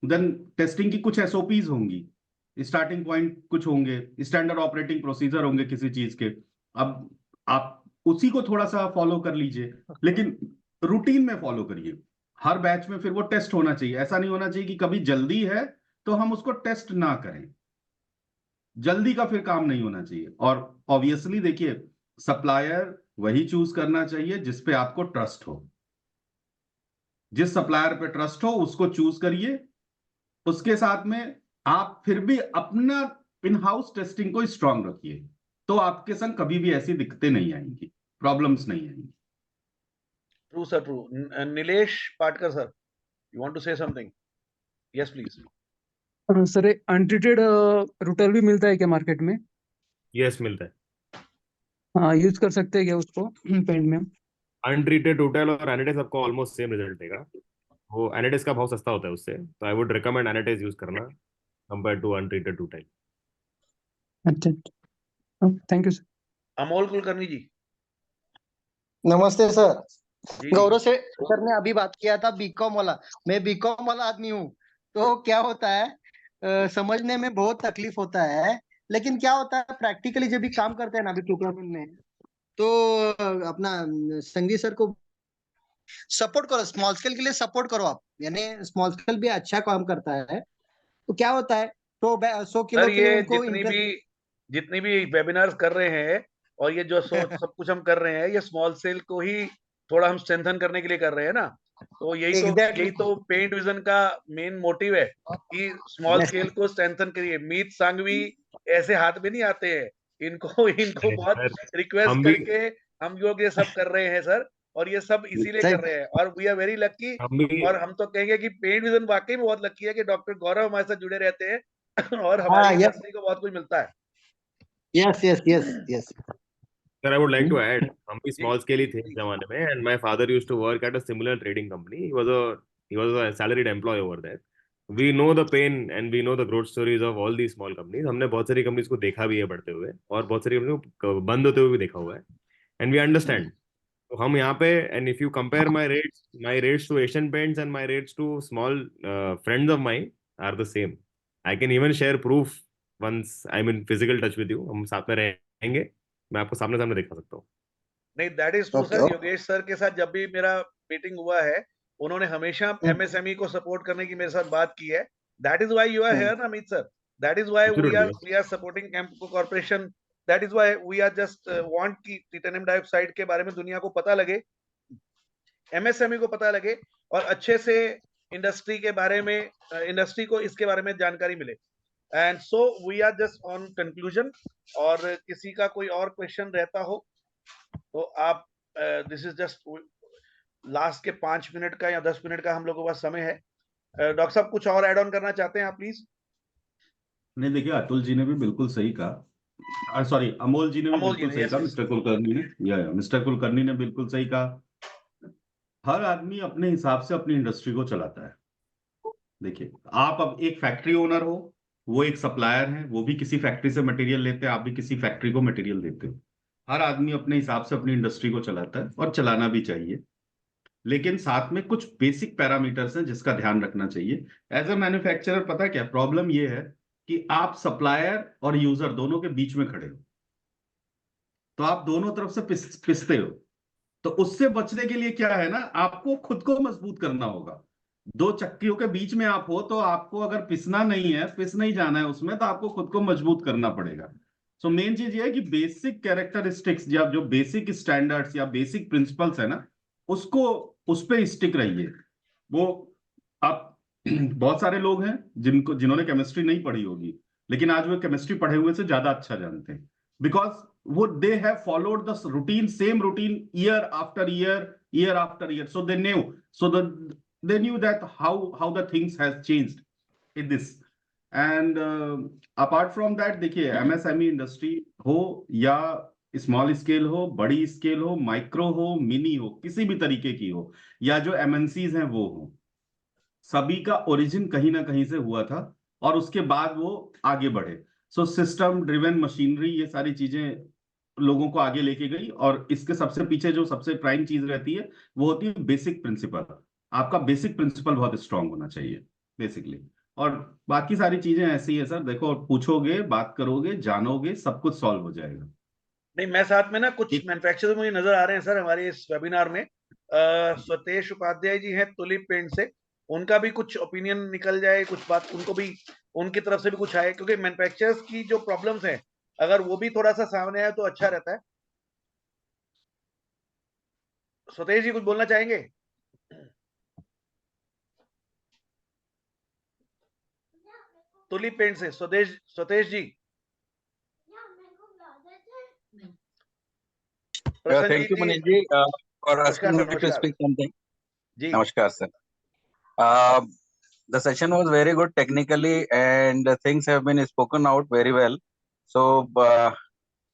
देन टेस्टिंग की कुछ एसओपीज होंगी, स्टार्टिंग पॉइंट कुछ होंगे, स्टैंडर्ड ऑपरेटिंग प्रोसीजर होंगे किसी चीज के। अब आप उसी को थोड़ा सा फॉलो कर लीजिए, लेकिन रूटीन में फॉलो करिए। हर बैच में फिर वो टेस्ट होना चाहिए। ऐसा नहीं होना चाहिए कि कभी जल्दी है तो हम उसको टेस्ट ना करें, जल्दी का फिर काम नहीं होना चाहिए। और ऑब्वियसली देखिए, सप्लायर वही चूज करना चाहिए जिस पे आपको ट्रस्ट हो। जिस सप्लायर पे ट्रस्ट हो उसको चूज करिए। उसके साथ में आप फिर भी अपना इन हाउस टेस्टिंग को स्ट्रांग रखिए, तो आपके संग कभी भी ऐसी दिक्कतें नहीं आएंगी, प्रॉब्लम्स नहीं आएंगी। True sir, true. Nilesh Patkar sir, you want to say something? Yes please. Sir, untreated rutile भी मिलता है क्या मार्केट में? यस, मिलता है। हाँ, यूज कर सकते हैं क्या उसको पेंट में? अनट्रीटेड टोटल और एनाटेस आपको ऑलमोस्ट सेम रिजल्ट देगा। वो एनाटेस का भाव सस्ता होता है उससे, तो I would recommend anatase use करना कंपेयर टू अनट्रीटेड टोटल। अच्छा, thank you sir. Amol Kulkarni ji. नमस्ते सर। जी गौरव से सर ने अभी बात किया था बीकॉम वाला, मैं बीकॉम वाला आदमी हूँ। तो क्या होता है, समझने में बहुत तकलीफ होता है, लेकिन क्या होता है प्रैक्टिकली जब भी काम करते हैं ना अभी प्रोग्रामिंग में, तो अपना संगी सर को सपोर्ट करो, स्मॉल स्केल के लिए सपोर्ट करो आप, यानी स्मॉल स्केल भी अच्छा काम करता है। तो क्या होता है 100 किलो सर के लिए ये उनको जितनी भी वेबिनार्स कर रहे हैं और ये जो सब कुछ हम कर रहे हैं, ये स्मॉल सेल को ही थोड़ा हम स्ट्रेंथन करने के लिए कर रहे हैं ना। तो यही तो पेंट विजन का मेन मोटिव है कि स्मॉल स्केल को स्ट्रेंथन करिए। मीत सांघवी ऐसे हाथ में नहीं आते हैं, इनको बहुत रिक्वेस्ट करके हम लोग ये सब कर रहे हैं सर, और ये सब इसीलिए कर रहे हैं, और वी आर वेरी लकी। और हम तो कहेंगे कि पेंट विजन वाकई में बहुत लकी है कि डॉक्टर गौरव हमारे साथ जुड़े रहते हैं और हमारी इंडस्ट्री को बहुत कुछ मिलता है। yes. Sir, I would like to add, हम भी small scale ही थे इस जमाने में, and my father used to work at a similar trading company. He was a salaried employee over there. We know the pain and we know the growth stories of all these small companies. हमने बहुत सारी companies को देखा भी है बढ़ते हुए, और बहुत सारी companies को बंद होते हुए भी देखा हुआ है, and we understand. तो हम यहाँ पे, and if you compare my rates to Asian Paints and my rates to small friends of mine are the same. I can even share proof once I'm in physical touch with you. हम साथ में रहेंगे, मैं आपको सामने सामने दिखा सकता हूँ। नहीं, that is true sir. Yogesh sir के साथ जब भी मेरा मीटिंग हुआ है, उन्होंने हमेशा एमएसएमई को सपोर्ट करने की मेरे साथ बात की है। That is why you are here ना Amit sir, that is why we are supporting Kamco corporation, that is why we are just want कि टिटेनियम डाइऑक्साइड के बारे में दुनिया को पता लगे, एमएसएमई को पता लगे, और अच्छे से इंडस्ट्री के बारे में, इंडस्ट्री को इसके बारे में जानकारी मिले। And so we are just on conclusion, और किसी का कोई और क्वेश्चन रहता हो तो आप, दिस इज जस्ट लास्ट के 5 मिनट का या 10 मिनट का हम लोगों के पास समय है। डॉक्टर साहब कुछ और ऐड ऑन करना चाहते हैं आप प्लीज? नहीं, देखिए अतुल जी ने भी बिल्कुल सही कहा, सॉरी अमोल जी ने भी बिल्कुल सही कहा, मिस्टर कुलकर्णी ने, या मिस्टर कुलकर्णी ने बिल्कुल सही कहा। हर आदमी अपने हिसाब से अपनी इंडस्ट्री को चलाता है। देखिए, आप अब एक फैक्ट्री ओनर हो, वो एक सप्लायर है, वो भी किसी फैक्ट्री से मटेरियल लेते हैं, आप भी किसी फैक्ट्री को मटेरियल देते हो। हर आदमी अपने हिसाब से अपनी इंडस्ट्री को चलाता है, और चलाना भी चाहिए, लेकिन साथ में कुछ बेसिक पैरामीटर्स हैं जिसका ध्यान रखना चाहिए। एज अ मैन्युफैक्चरर पता क्या प्रॉब्लम ये है कि आप सप्लायर और यूजर दोनों के बीच में खड़े हो, तो आप दोनों तरफ से पिसते हो। तो उससे बचने के लिए क्या है ना, आपको खुद को मजबूत करना होगा। दो चक्कियों के बीच में आप हो, तो आपको अगर पिसना नहीं है, पिस नहीं जाना है उसमें, तो आपको खुद को मजबूत करना पड़ेगा। सो मेन चीज ये है कि बेसिक कैरेक्टरिस्टिक्स या जो बेसिक स्टैंडर्ड्स या बेसिक प्रिंसिपल्स है ना, उसको उस पे स्टिक रहिए। वो आप बहुत सारे लोग हैं जिन्होंने केमिस्ट्री नहीं पढ़ी होगी, लेकिन आज वो केमिस्ट्री पढ़े हुए से ज्यादा अच्छा जानते हैं, बिकॉज वो they have followed the routine, same routine year after year after year, so they knew that how the things has changed in this. And apart from that, देखिए MSME इंडस्ट्री हो या स्मॉल स्केल हो, बड़ी scale हो, micro हो, mini हो, किसी भी तरीके की हो, या जो MNCs हैं वो हो, सभी का ओरिजिन कहीं ना कहीं से हुआ था, और उसके बाद वो आगे बढ़े। सो सिस्टम ड्रिवन मशीनरी, ये सारी चीजें लोगों को आगे लेके गई, और इसके सबसे पीछे जो सबसे प्राइम चीज रहती है वो होती है बेसिक प्रिंसिपल। आपका बेसिक प्रिंसिपल बहुत स्ट्रांग होना चाहिए बेसिकली, और बाकी सारी चीजें ऐसी है सर, देखो पूछोगे, बात करोगे, जानोगे, सब कुछ सॉल्व हो जाएगा। नहीं, मैं साथ में ना कुछ मैन्युफैक्चरर मुझे नजर आ रहे हैं सर हमारे इस वेबिनार में। स्वतेश उपाध्याय जी हैं तुलिप पेंट से, उनका भी कुछ ओपिनियन निकल जाए, कुछ बात उनको भी, उनकी तरफ से भी कुछ आए, क्योंकि मैन्युफैक्चरर्स की जो प्रॉब्लम्स हैं अगर वो भी थोड़ा सा सामने आए तो अच्छा रहता है। स्वतेश जी कुछ बोलना चाहेंगे? तुलिप पेंट से स्वतेश जी। Thank you, Manish ji, for asking me to speak something. Namaskar, sir. The session was very good technically, and things have been spoken out very well. So,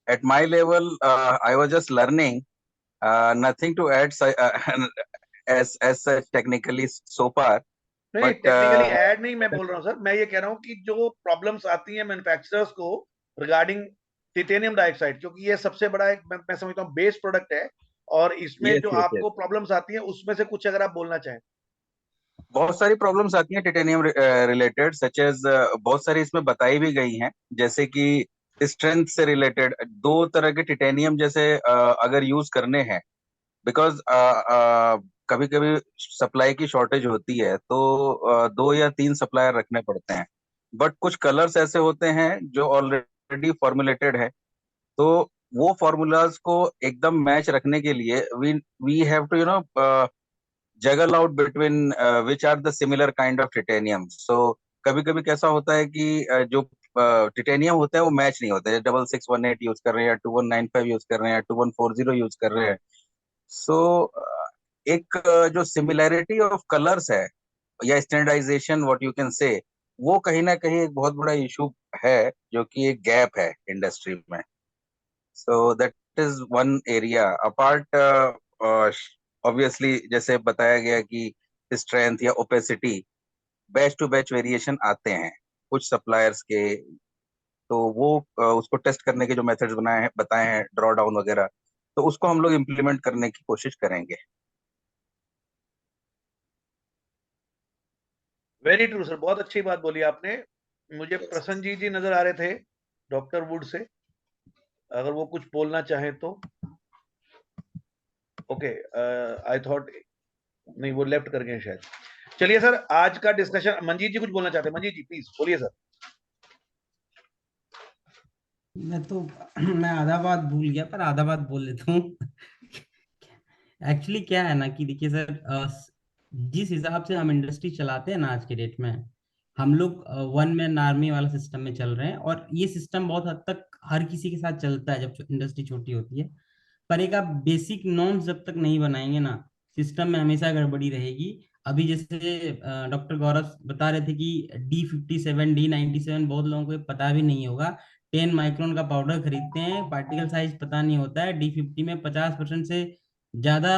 at my level, I was just learning. Nothing to add as such technically so far. नहीं, technically add नहीं मैं बोल रहा हूँ sir, मैं ये कह रहा हूँ कि जो प्रॉब्लम्स आती हैं मैन्युफैक्चरर्स को रिगार्डिंग टिटेनियम डाइऑक्साइड, क्योंकि ये सबसे बड़ा एक मैं समझता हूँ बेस प्रोडक्ट है, और इसमें जो आपको प्रॉब्लम्स आती हैं उसमें से कुछ अगर आप बोलना चाहें। बहुत सारी प्रॉब्लम्स आती हैं टिटेनियम रिलेटेड, सच एज बहुत सारी इसमें बताई भी गई हैं, जैसे कि स्ट्रेंथ से रिलेटेड 2 तरह के टिटेनियम जैसे अगर यूज करने हैं, बिकॉज कभी कभी सप्लाई की शॉर्टेज होती है, तो 2 या 3 सप्लायर रखने पड़ते हैं। बट कुछ कलर्स ऐसे होते हैं जो ऑलरेडी फॉर्मुलेटेड है, तो वो फॉर्मूलाज को एकदम मैच रखने के लिए we have to juggle out between which are the similar kind of titanium. So कभी कभी कैसा होता है कि जो टिटेनियम होते हैं वो मैच नहीं होते, 6618 यूज कर रहे हैं, 2195 यूज कर रहे हैं, 2140 यूज कर रहे हैं। सो एक जो सिमिलैरिटी ऑफ कलर्स है या standardisation what you can say, वो कहीं ना कहीं एक बहुत बड़ा इशू है, जो कि एक गैप है इंडस्ट्री में। So that is one area. Apart obviously जैसे बताया गया कि स्ट्रेंथ या opacity, batch to batch variation आते हैं कुछ सप्लायर्स के, तो वो उसको टेस्ट करने के जो मेथड्स बताए हैं ड्रॉ डाउन वगैरह, तो उसको हम लोग इम्प्लीमेंट करने की कोशिश करेंगे। वेरी ट्रू सर, बहुत अच्छी बात बोली आपने। मुझे प्रसन्नजीत जी नजर आ रहे थे डॉक्टर वुड से, अगर वो कुछ बोलना चाहें तो। ओके, आई थॉट नहीं, वो लेफ्ट कर गए शायद। चलिए सर, आज का डिस्कशन, मंजीत जी कुछ बोलना चाहते हैं? मंजीत जी प्लीज बोलिए सर। मैं आधा बात भूल गया, पर आधा बात बोल लेता हूँ। एक्चुअली क्या है ना कि देखिए सर, जिस हिसाब से हम इंडस्ट्री चलाते हैं ना आज के डेट में, हम लोग वन मैन आर्मी वाला सिस्टम में चल रहे हैं, और ये सिस्टम बहुत हद तक हर किसी के साथ चलता है जब इंडस्ट्री छोटी होती है। पर एक आप बेसिक नॉर्म्स जब तक नहीं बनाएंगे ना, सिस्टम में हमेशा गड़बड़ी रहेगी। अभी जैसे डॉक्टर गौरव बता रहे थे कि D57 D97 बहुत लोगों को पता भी नहीं होगा। 10 माइक्रोन का पाउडर खरीदते हैं, पार्टिकल साइज पता नहीं होता है। D50 में 50% से ज्यादा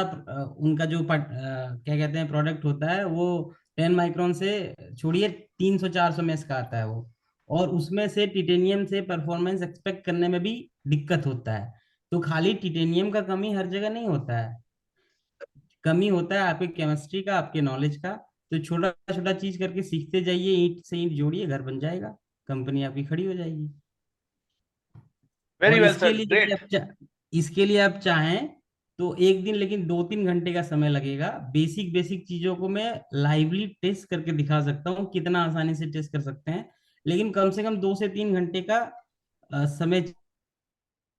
उनका जो क्या कहते हैं प्रोडक्ट होता है, वो 10 माइक्रोन से छोड़िए 300-400 मेस का आता है वो, और उसमें से टिटेनियम से परफॉर्मेंस एक्सपेक्ट करने में भी दिक्कत होता है। तो खाली टिटेनियम का कमी हर जगह नहीं होता है, कमी होता है आपके केमिस्ट्री का, आपके नॉलेज का। तो छोटा छोटा चीज करके सीखते जाइए, ईंट से ईंट जोड़िए, घर बन जाएगा, कंपनी आपकी खड़ी हो जाएगी। वेरी और वेल इसके सर, लिए ग्रेट। इसके लिए आप चाहें तो एक दिन, लेकिन 2-3 घंटे का समय लगेगा। बेसिक बेसिक चीजों को मैं लाइवली टेस्ट करके दिखा सकता हूँ, कितना आसानी से टेस्ट कर सकते हैं। लेकिन कम से कम 2 से 3 घंटे का समय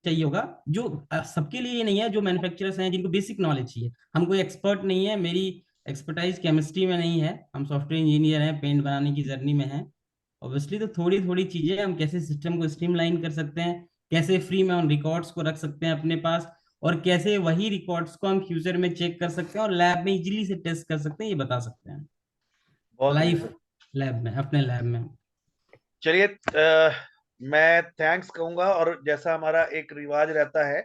चाहिए होगा, जो सबके लिए नहीं है। जो मैन्युफैक्चरर्स हैं जिनको बेसिक नॉलेज चाहिए, हम कोई एक्सपर्ट नहीं है, मेरी एक्सपर्टाइज केमिस्ट्री में नहीं है, हम सॉफ्टवेयर इंजीनियर हैं, पेंट बनाने की जर्नी में हैं ऑब्वियसली। तो थोड़ी थोड़ी चीजें, हम कैसे सिस्टम को स्ट्रीमलाइन कर सकते हैं, कैसे फ्री में उन रिकॉर्ड्स को रख सकते हैं अपने पास, और कैसे वही रिकॉर्ड्स को हम फ्यूचर में चेक कर सकते हैं और लैब में इजीली से टेस्ट कर सकते हैं, ये बता सकते हैं लाइव लैब में, अपने लैब में। चलिए, मैं थैंक्स कहूंगा, और जैसा हमारा एक रिवाज रहता है,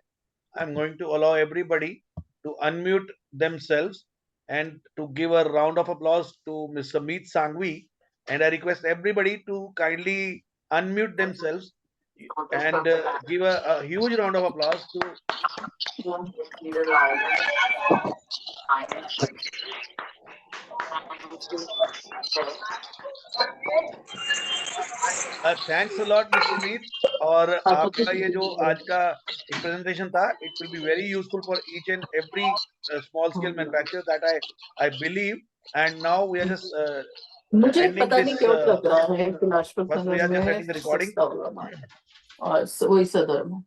I am going to allow everybody to unmute themselves and to give a round of applause to Mr. Meet Sangvi, and I request everybody to kindly unmute themselves and give a huge round of applause to thanks a lot Mr. Meet, और आपका ये जो आज का एक presentation था, it will be very useful for each and every small scale manufacturer that I believe, and now we are just मुझे ending पता नहीं this क्यों लग रहा है कि Lajpat first we Nagar are just में ending the recording. सस्ता वाला माल और वही सदर में